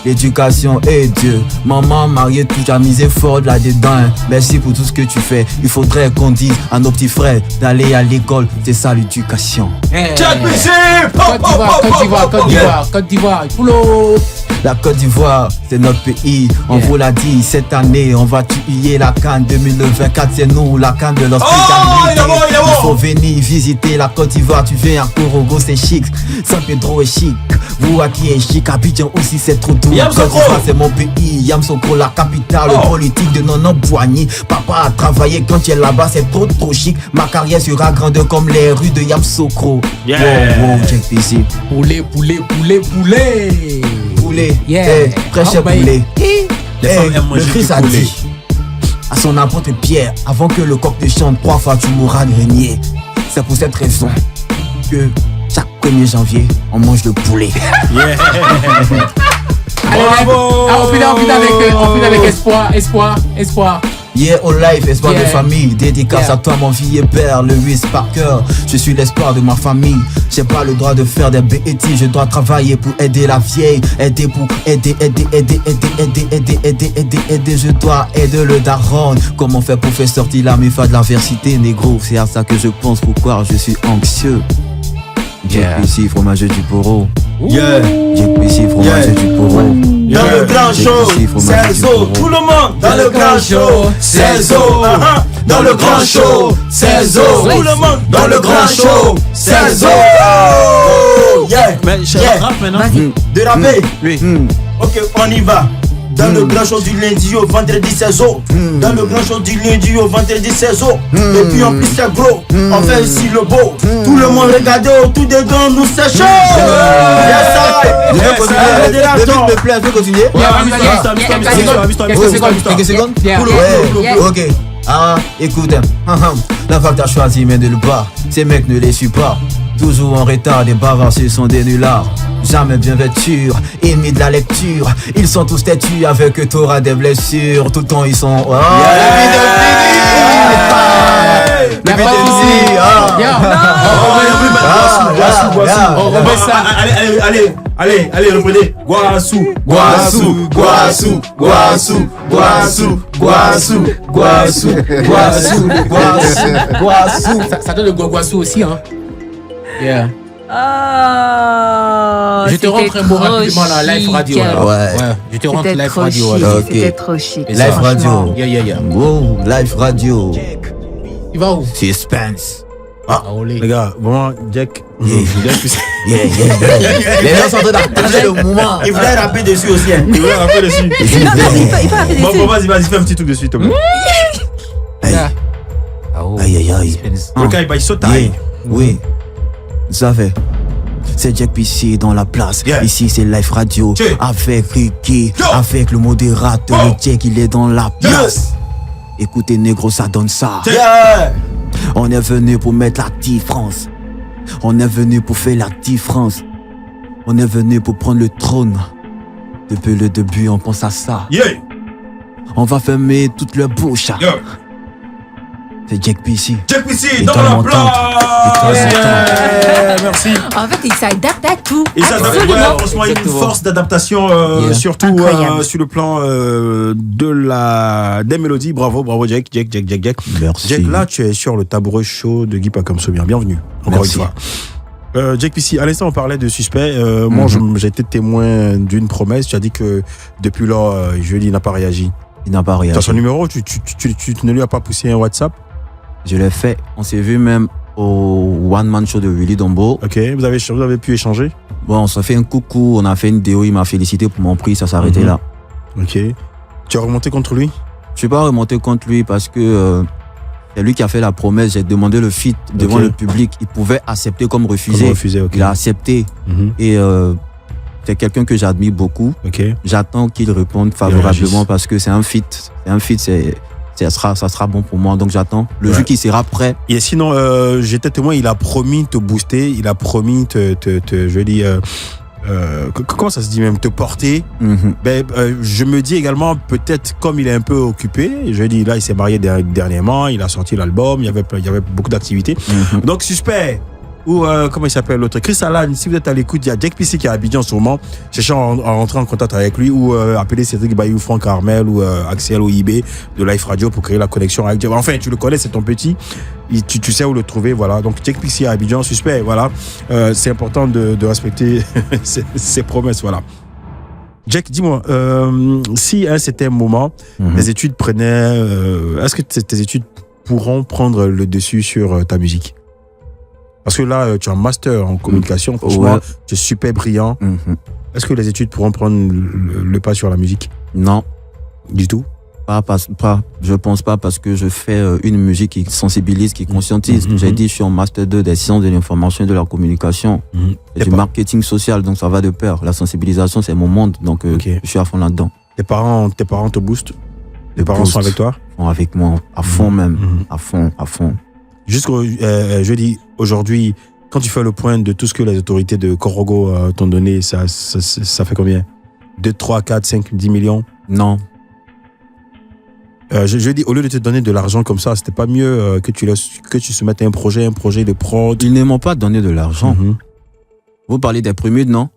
l'éducation et Dieu. Maman mariée, tout a misé fort là-dedans. Hein. Merci pour tout ce que tu fais. Il faudrait qu'on dise à nos petits frères d'aller à l'école. C'est ça l'éducation. Côte d'Ivoire. La Côte d'Ivoire, c'est notre pays. On vous l'a dit, cette année, on va tuer la CAN 2024. C'est nous, la CAN de l'hospitalité. Il faut venir visiter la Côte d'Ivoire. Tu viens à Korogo, c'est chic. San Pedro est chic. Bouaki est chic. Abidjan aussi, c'est trop doux. Côte d'Ivoire, c'est mon pays. Yamsokro, la capitale politique de Nono Boigny. Papa a travaillé quand tu es là-bas, c'est trop chic. Ma carrière sera grande comme les rues de Yamsokro. Wow, check ici. Poulet. Très cher poulet. Le Christ a dit à son apôtre Pierre, avant que le coq te chante 3 fois tu mourras grenier. C'est pour cette raison que chaque 1er janvier on mange le poulet. On finit avec espoir. Yeah, au life, espoir de famille. Dédicace à toi, mon vieil père, Lewis Parker. Je suis l'espoir de ma famille. J'ai pas le droit de faire des bêtises. Je dois travailler pour aider la vieille. Aider. Je dois aider le daron. Comment faire pour faire sortir la méfa de l'adversité, négro? C'est à ça que je pense. Pourquoi je suis anxieux? JPC, fromageux du Poro. JPC, fromageux du Poro. Dans le grand show, c'est Zo. Tout le monde dans le grand show, c'est Zo. Dans le grand show, c'est Zo. Tout le monde dans le grand show, c'est Zo. Mais je rappe maintenant. De rapper. Ok, on y va. Dans le grand show du lundi au vendredi, c'est Zo. Dans le grand show du lundi au vendredi, c'est Zo. Et puis en plus c'est gros, on fait ici le beau. Tout le monde regarde autour dedans, nous c'est chaud. Me plaît, fais continuer. Ok. Écoute, la vague t'a choisi mais de le bas. Ces mecs ne les suivent pas. Toujours en retard, des bavards, ce sont des nullards. Jamais bien vêtus, ennemis de la lecture. Ils sont tous têtus avec t'auras des blessures. Tout le temps ils sont. Allez, reprenez. Guassou. Ça donne le guaguassou aussi, hein. Yeah. Je te rentre un mot rapidement la live radio. Je te rentre live radio. C'était trop chic. Live radio. Yeah. Wow, live radio. Tu vas où? Suspense. Les gars, vraiment, Jack. Les gens sont en train d'approcher le moment. Il voulait rapper dessus aussi. Il voulait rapper dessus. Non, il peut rapper dessus. Bon, vas-y, fais un petit truc dessus, s'il te plaît. Aïe. Le gars, il saute. Oui. Vous savez, c'est Jack PC dans la place. Ici c'est Live Radio avec Ricky, avec le modérateur. Le Jack il est dans la place. Écoutez négro, ça donne ça. On est venu pour mettre la différence. On est venu pour faire la différence. On est venu pour prendre le trône. Depuis le début on pense à ça. On va fermer toute leur bouche. C'est Jack PC. Dans la place. Merci. En fait, il s'adapte à tout. Et ça, franchement, il y a une force d'adaptation, surtout sur le plan des mélodies. Bravo, Jack. Merci. Jack, là, tu es sur le tabouret chaud de Guy Pacom Soubien. Bienvenue, encore une fois. Jack PC, à l'instant, on parlait de Suspect. Moi, j'ai été témoin d'une promesse. Tu as dit que depuis lors, Julie n'a pas réagi. Il n'a pas réagi. Tu as son numéro, tu ne lui as pas poussé un WhatsApp? Je l'ai fait. On s'est vu même au One Man Show de Willy Dombo. Ok, vous avez pu échanger? Bon, on s'est fait un coucou, on a fait une vidéo, il m'a félicité pour mon prix, ça s'est arrêté là. Ok. Tu as remonté contre lui? Je suis pas remonté contre lui parce que c'est lui qui a fait la promesse. J'ai demandé le feat devant le public. Il pouvait accepter comme refuser. Il a accepté. Et c'est quelqu'un que j'admire beaucoup. J'attends qu'il réponde favorablement parce que c'est un feat. Ça sera bon pour moi, donc j'attends. Le jeu qui sera prêt. Et sinon, j'étais témoin, il a promis te booster, il a promis je dis, comment ça se dit même, te porter. Je me dis également, peut-être comme il est un peu occupé, je dis là, il s'est marié dernièrement, il a sorti l'album, il y avait beaucoup d'activités. Donc, Suspect, ou comment il s'appelle l'autre, Chris Alan. Si vous êtes à l'écoute, il y a Jack PC qui est à Abidjan en ce moment. Cherchez à rentrer en contact avec lui ou appeler Cédric Bayou, Franck Armel ou Axel ou IB de Life Radio pour créer la connexion avec Jack. Enfin, tu le connais, c'est ton petit. Tu sais où le trouver, voilà. Donc Jack PC à Abidjan, suspect, voilà. C'est important de respecter ses promesses, voilà. Jack, dis-moi, si à un certain moment, les études prenaient... est-ce que tes études pourront prendre le dessus sur ta musique? Parce que là, tu as un master en communication, franchement, tu es super brillant. Est-ce que les études pourront prendre le pas sur la musique? Non. Du tout? Je pense pas, parce que je fais une musique qui sensibilise, qui conscientise. J'ai dit, je suis en master 2 des sciences de l'information et de la communication. C'est du marketing social, donc ça va de pair. La sensibilisation, c'est mon monde, donc je suis à fond là-dedans. Tes parents te boostent? Tes parents sont avec toi? Sont avec moi, à fond même, à fond. Jusqu'au jeudi, aujourd'hui, quand tu fais le point de tout ce que les autorités de Korogo t'ont donné, ça fait combien? 2, 3, 4, 5, 10 millions? Non. Je dis, au lieu de te donner de l'argent comme ça, c'était pas mieux que tu soumettes un projet de prod? Ils ne m'ont pas donné de l'argent. Vous parlez des Prémudes, non?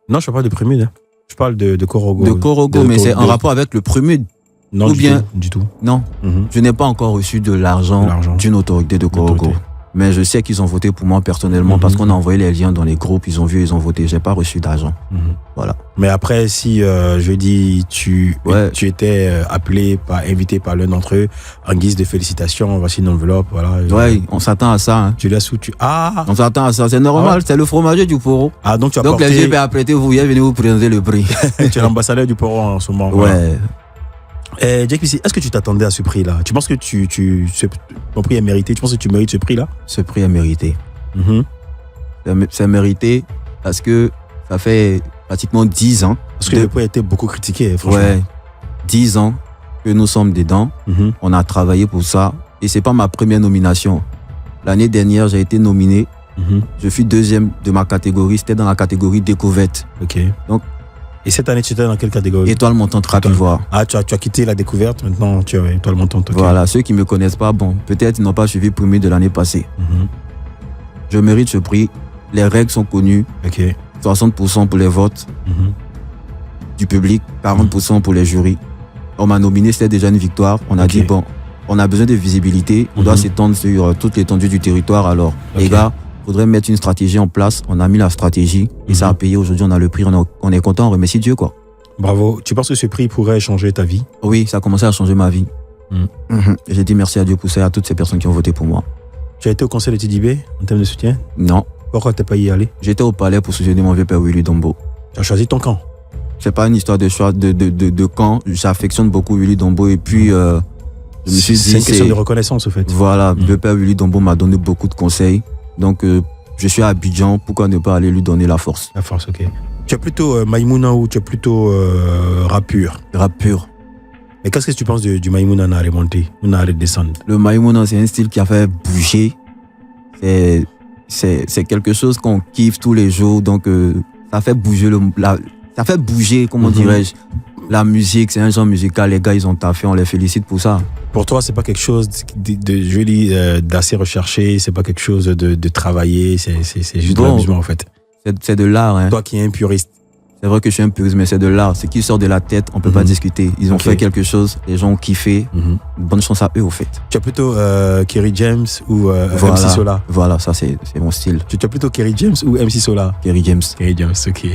Non, je parle pas de Prémudes. Hein. Je parle de Korogo. De Korogo, mais c'est en rapport avec le Prémude. Non, ou bien du tout. Non, je n'ai pas encore reçu de l'argent d'une autorité de Korogo. Mais je sais qu'ils ont voté pour moi personnellement parce qu'on a envoyé les liens dans les groupes, ils ont vu, ils ont voté. J'ai pas reçu d'argent. Voilà. Mais après, si jeudi tu étais invité par l'un d'entre eux en guise de félicitations, voici une enveloppe, voilà. Ouais, on s'attend à ça. Hein. Tu laisses où tu on s'attend à ça, c'est normal, c'est le fromager du Poro. Ah donc tu as donc les yeux apprêtez-vous, venez vous présenter le prix. Tu es l'ambassadeur du Poro en ce moment. Ouais. Voilà. Jack, est-ce que tu t'attendais à ce prix-là? Tu penses que ton prix est mérité? Tu penses que tu mérites ce prix-là? Ce prix est mérité. C'est mérité parce que ça fait pratiquement 10 ans. Parce que le prix a été beaucoup critiqué, franchement. Ouais, 10 ans que nous sommes dedans. On a travaillé pour ça. Et c'est pas ma première nomination. L'année dernière, j'ai été nominé. Je fus deuxième de ma catégorie. C'était dans la catégorie découverte. Ok. Donc, et cette année, tu étais dans quelle catégorie? Étoile montante rapide voir. Ah, tu as quitté la découverte, maintenant tu es étoile montante. Okay. Voilà, ceux qui ne me connaissent pas, bon, peut-être ils n'ont pas suivi Prémude de l'année passée. Je mérite ce prix. Les règles sont connues. 60% pour les votes du public, 40% pour les jurys. On m'a nominé, c'était déjà une victoire. On a dit, bon, on a besoin de visibilité. On doit s'étendre sur toute l'étendue du territoire. Alors, les gars, il faudrait mettre une stratégie en place. On a mis la stratégie et ça a payé. Aujourd'hui, on a le prix. On est content, on remercie Dieu, quoi. Bravo. Tu penses que ce prix pourrait changer ta vie? Oui, ça a commencé à changer ma vie. J'ai dit merci à Dieu pour ça et à toutes ces personnes qui ont voté pour moi. Tu as été au conseil de TDB en termes de soutien? Non. Pourquoi tu n'es pas y allé? J'étais au palais pour soutenir mon vieux père Willy Dombo. Tu as choisi ton camp? C'est pas une histoire de choix de camp. J'affectionne beaucoup Willy Dombo et puis je me suis dit... C'est une question de reconnaissance, au fait. Voilà, le père Willy Dombo m'a donné beaucoup de conseils. Donc, je suis à Abidjan, pourquoi ne pas aller lui donner la force? La force, ok. Tu es plutôt Maïmouna ou tu es plutôt rap pur? Rap pur. Mais qu'est-ce que tu penses du Maïmouna à remonter ou à descendre? Le Maïmouna, c'est un style qui a fait bouger. C'est quelque chose qu'on kiffe tous les jours. Donc, ça fait bouger, ça fait bouger, comment dirais-je, la musique. C'est un genre musical. Les gars, ils ont taffé, on les félicite pour ça. Pour toi, c'est pas quelque chose de joli, d'assez recherché, c'est pas quelque chose de travaillé, c'est juste de l'amusement en fait. C'est de l'art. Hein. Toi qui es un puriste. C'est vrai que je suis un puriste, mais c'est de l'art. Ce qui sort de la tête, on peut pas discuter. Ils ont fait quelque chose, les gens ont kiffé. Bonne chance à eux, au fait. Tu as plutôt Kerry James ou MC Solar? Voilà, ça c'est mon style. Tu as plutôt Kerry James ou MC Solar? Kerry James. Kerry James, ok.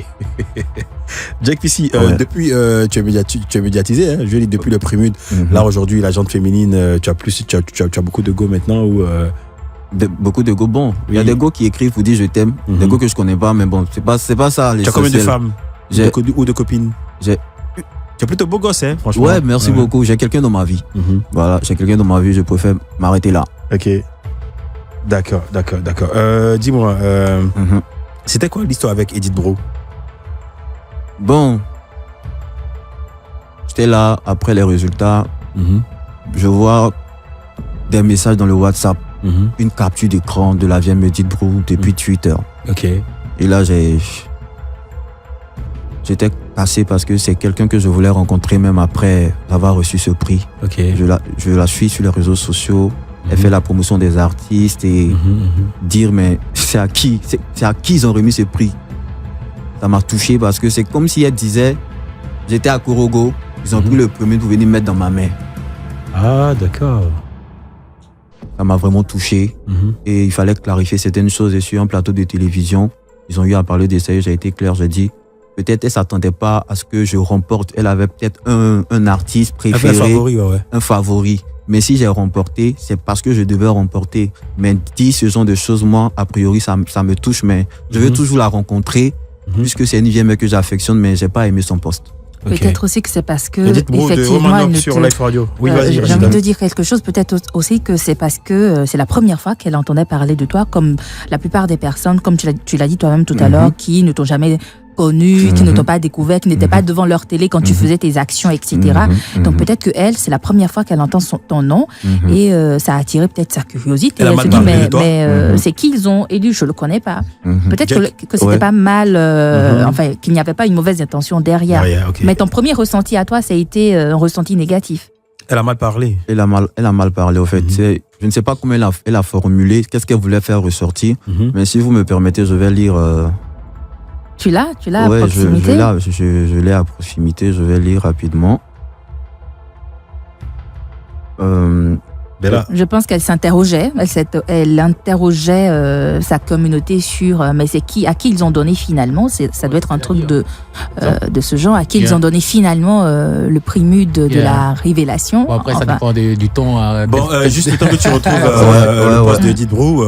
Jack PC, depuis, tu es médiatisé, hein, je dis depuis le Prémude. Là aujourd'hui, la gente féminine, tu as beaucoup de go maintenant ou beaucoup de go, bon. Il y a des go qui écrivent ou disent je t'aime. Des go que je connais pas, mais bon, c'est pas ça. Tu as combien de femmes ou de copines? Tu es plutôt beau gosse, hein, franchement. Ouais, merci beaucoup. J'ai quelqu'un dans ma vie. Voilà, j'ai quelqu'un dans ma vie, je préfère m'arrêter là. Ok. D'accord. Dis-moi, c'était quoi l'histoire avec Edith Bro? Bon, j'étais là après les résultats. Je vois des messages dans le WhatsApp, une capture d'écran de la vieille Edith Bro depuis Twitter. Ok. Et là, j'étais cassé parce que c'est quelqu'un que je voulais rencontrer même après avoir reçu ce prix. Ok. Je la suis sur les réseaux sociaux. Elle fait la promotion des artistes et dire mais c'est à qui ils ont remis ce prix. Ça m'a touché parce que c'est comme si elle disait, j'étais à Korogo, ils ont pris le premier pour venir mettre dans ma main. Ah, d'accord. Ça m'a vraiment touché et il fallait clarifier certaines choses. Et sur un plateau de télévision, ils ont eu à parler d'essai, j'ai été clair, j'ai dit, peut-être elle ne s'attendait pas à ce que je remporte. Elle avait peut-être un artiste préféré, un favori. Mais si j'ai remporté, c'est parce que je devais remporter. Mais dire ce genre de choses, moi, a priori, ça me touche. Mais je veux toujours la rencontrer, puisque c'est une vieille mec que j'affectionne, mais j'ai pas aimé son poste. Peut-être aussi que c'est parce que effectivement, sur Life Radio. Oui, vas-y. J'ai envie de dire quelque chose. Peut-être aussi que c'est parce que c'est la première fois qu'elle entendait parler de toi, comme la plupart des personnes, comme tu l'as dit toi-même tout à l'heure, qui ne t'ont jamais connu, qui ne t'ont pas découvert, qui n'étaient pas devant leur télé quand tu faisais tes actions, etc. Donc peut-être que elle, c'est la première fois qu'elle entend ton nom et ça a attiré peut-être sa curiosité. Elle se dit mais c'est qui ils ont élu, je le connais pas. Peut-être que c'était pas mal, enfin qu'il n'y avait pas une mauvaise intention derrière. Mais ton premier ressenti à toi, ça a été un ressenti négatif. Elle a mal parlé. Elle a mal parlé, en fait. Je ne sais pas comment elle a formulé, qu'est-ce qu'elle voulait faire ressortir. Mais si vous me permettez, je vais lire. Tu l'as à proximité? Je l'ai à proximité, je vais lire rapidement. Je pense qu'elle s'interrogeait, elle interrogeait sa communauté sur mais c'est à qui ils ont donné finalement, ça doit être un truc de ce genre, à qui ils ont donné finalement le prix MUD de la révélation. Bon, après ça dépend du ton. Juste le temps que tu retrouves le poste de Edith Brou,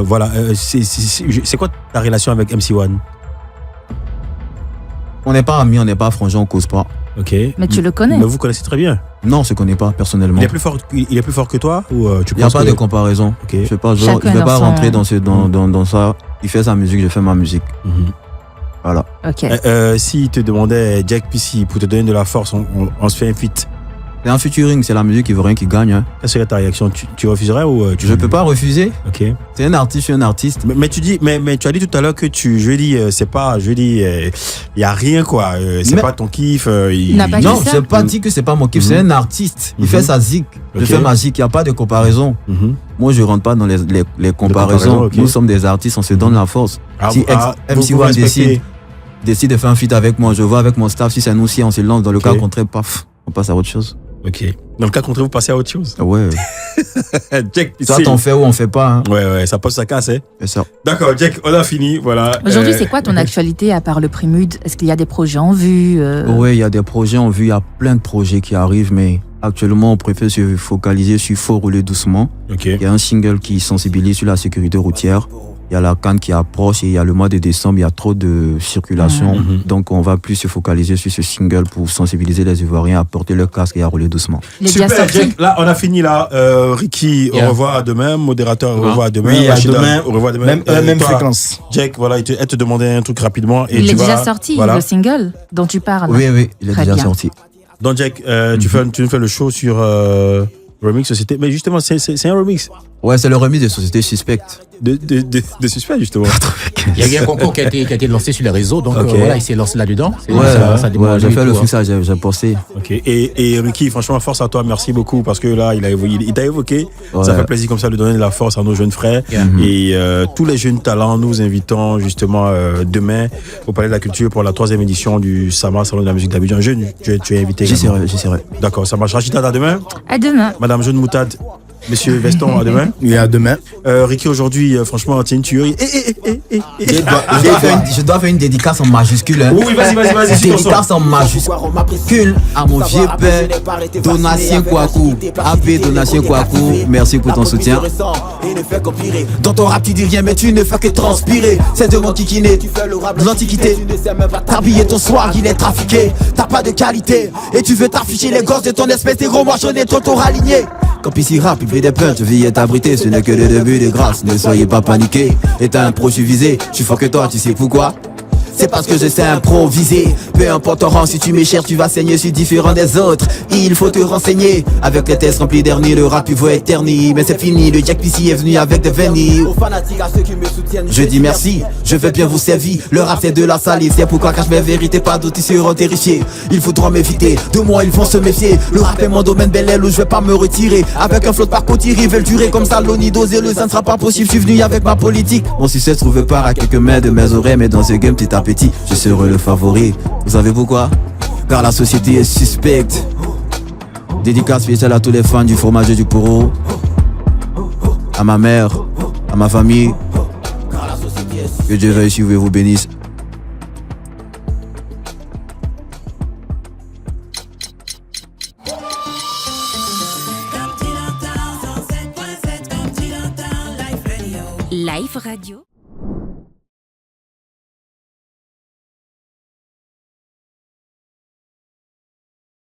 voilà, c'est quoi ta relation avec MC1? On n'est pas amis, on n'est pas frangins, on cause pas. Ok. Mais tu le connais? Mais vous connaissez très bien. Non, on se connaît pas personnellement. Il est plus fort que toi ou tu penses? Il n'y a pas de comparaison. Okay. Je vais pas rentrer dans ça. Il fait sa musique, je fais ma musique. Voilà. Ok. S'il te demandait Jack PC pour te donner de la force, on se fait un feat. C'est un featuring, c'est la musique qui veut rien qui gagne. Hein. Quelle serait ta réaction? Tu refuserais ou Je peux pas refuser. Ok. C'est un artiste, je suis un artiste. Mais tu dis, mais tu as dit tout à l'heure que il y a rien quoi. C'est pas ton kiff. Non, j'ai pas dit que c'est pas mon kiff. C'est un artiste. Il fait sa zik. Je fais ma zik. Il y a pas de comparaison. Moi, je rentre pas dans les comparaisons. Nous sommes des artistes, on se donne la force. Si MC1 décide de faire un feat avec moi, je vois avec mon staff. Si c'est nous, si on se lance dans le cas contraire, paf, on passe à autre chose. Ok. Dans le cas contraire, vous passez à autre chose. Ouais. Jack, soit on fait ou on fait pas. Hein. Ouais, ça passe, ça casse. Hein. C'est ça. D'accord, Jack, on a fini. Voilà. Aujourd'hui, c'est quoi ton actualité à part le prix MUD? Est-ce qu'il y a des projets en vue? Oui, il y a des projets en vue. Il y a plein de projets qui arrivent, mais actuellement, on préfère se focaliser sur Faut rouler doucement. Okay. Il y a un single qui sensibilise sur la sécurité routière. Il y a la Cannes qui approche et il y a le mois de décembre, il y a trop de circulation. Donc, on va plus se focaliser sur ce single pour sensibiliser les Ivoiriens à porter leur casque et à rouler doucement. Super, Jack, là, on a fini là. Ricky, au revoir à demain. Modérateur, au revoir à demain. Oui, Rachida, demain. Au revoir à demain. Même fréquence. Jack, voilà, elle te demandait un truc rapidement. Et il est déjà sorti, le single dont tu parles. Oui, il est déjà sorti. Donc, Jack, tu nous fais le show sur Remix Société. Mais justement, c'est un remix. Ouais, c'est le remix de Société Suspecte. De Suspect, justement. Il y a un concours qui a été lancé sur les réseaux, donc voilà, il s'est lancé là-dedans. J'ai fait le fixage, j'ai posté. Ok. Et Ricky, franchement, force à toi, merci beaucoup, parce que là, il t'a évoqué. Ouais. Ça fait plaisir comme ça de donner de la force à nos jeunes frères. Et tous les jeunes talents, nous invitons justement demain au Palais de la Culture pour la 3e édition du SAMA, Salon de la musique d'Abidjan. Tu es invité. J'y serai. D'accord, ça marche. Rachida, à demain. À demain. Madame Jeune Moutade. Monsieur Veston, à demain. Oui, à demain. Ricky, aujourd'hui, franchement, tiens une tuerie. Je dois faire une dédicace en majuscule. Hein. Oui, vas-y. Dédicace en majuscule à mon vieux père, Donatien Kouakou. AP Donatien Kouakou, merci pour ton soutien. Dans ton rap, tu dis rien, mais tu ne fais que transpirer. C'est de mon kikiné, de l'antiquité. T'habiller ton soir, il est trafiqué. T'as pas de qualité, et tu veux t'afficher les gosses de ton espèce. T'es gros mochonné, ton aligné. Quand ici rap, il fait des peintes, vie est abritée, ce n'est que le début des grâces, ne soyez pas paniqués. Et t'as un projet visé, je suis fort que toi, tu sais pourquoi. c'est parce que je sais improviser. Peu importe ton rang, si tu m'es cher, tu vas saigner, je suis différent des autres. Il faut te renseigner. Avec les tests remplis derniers, le rap pivot est terni. Mais c'est fini, le Jack PC est venu avec des vernis. Aux fanatiques, à ceux qui me soutiennent, je dis merci, je vais bien vous servir. Le rap c'est de la salive, c'est pourquoi cache mes vérités, pas d'autres ils seront terrifiés. Il faudra m'éviter, de moi ils vont se méfier. Le rap est mon domaine bel aile où je vais pas me retirer. Avec un flot de parcours tiré, veulent durer comme ça, l'oni dosé, le ça ne sera pas possible, je suis venu avec ma politique. Mon succès se trouve part à quelques mains de mes oreilles, mais dans ce game petit à petit, je serai le favori. Vous savez pourquoi? Car la société est suspecte. Dédicace spéciale à tous les fans du fromage et du poro. À ma mère, à ma famille. Que Dieu veuille suivre et vous bénisse. Live Radio.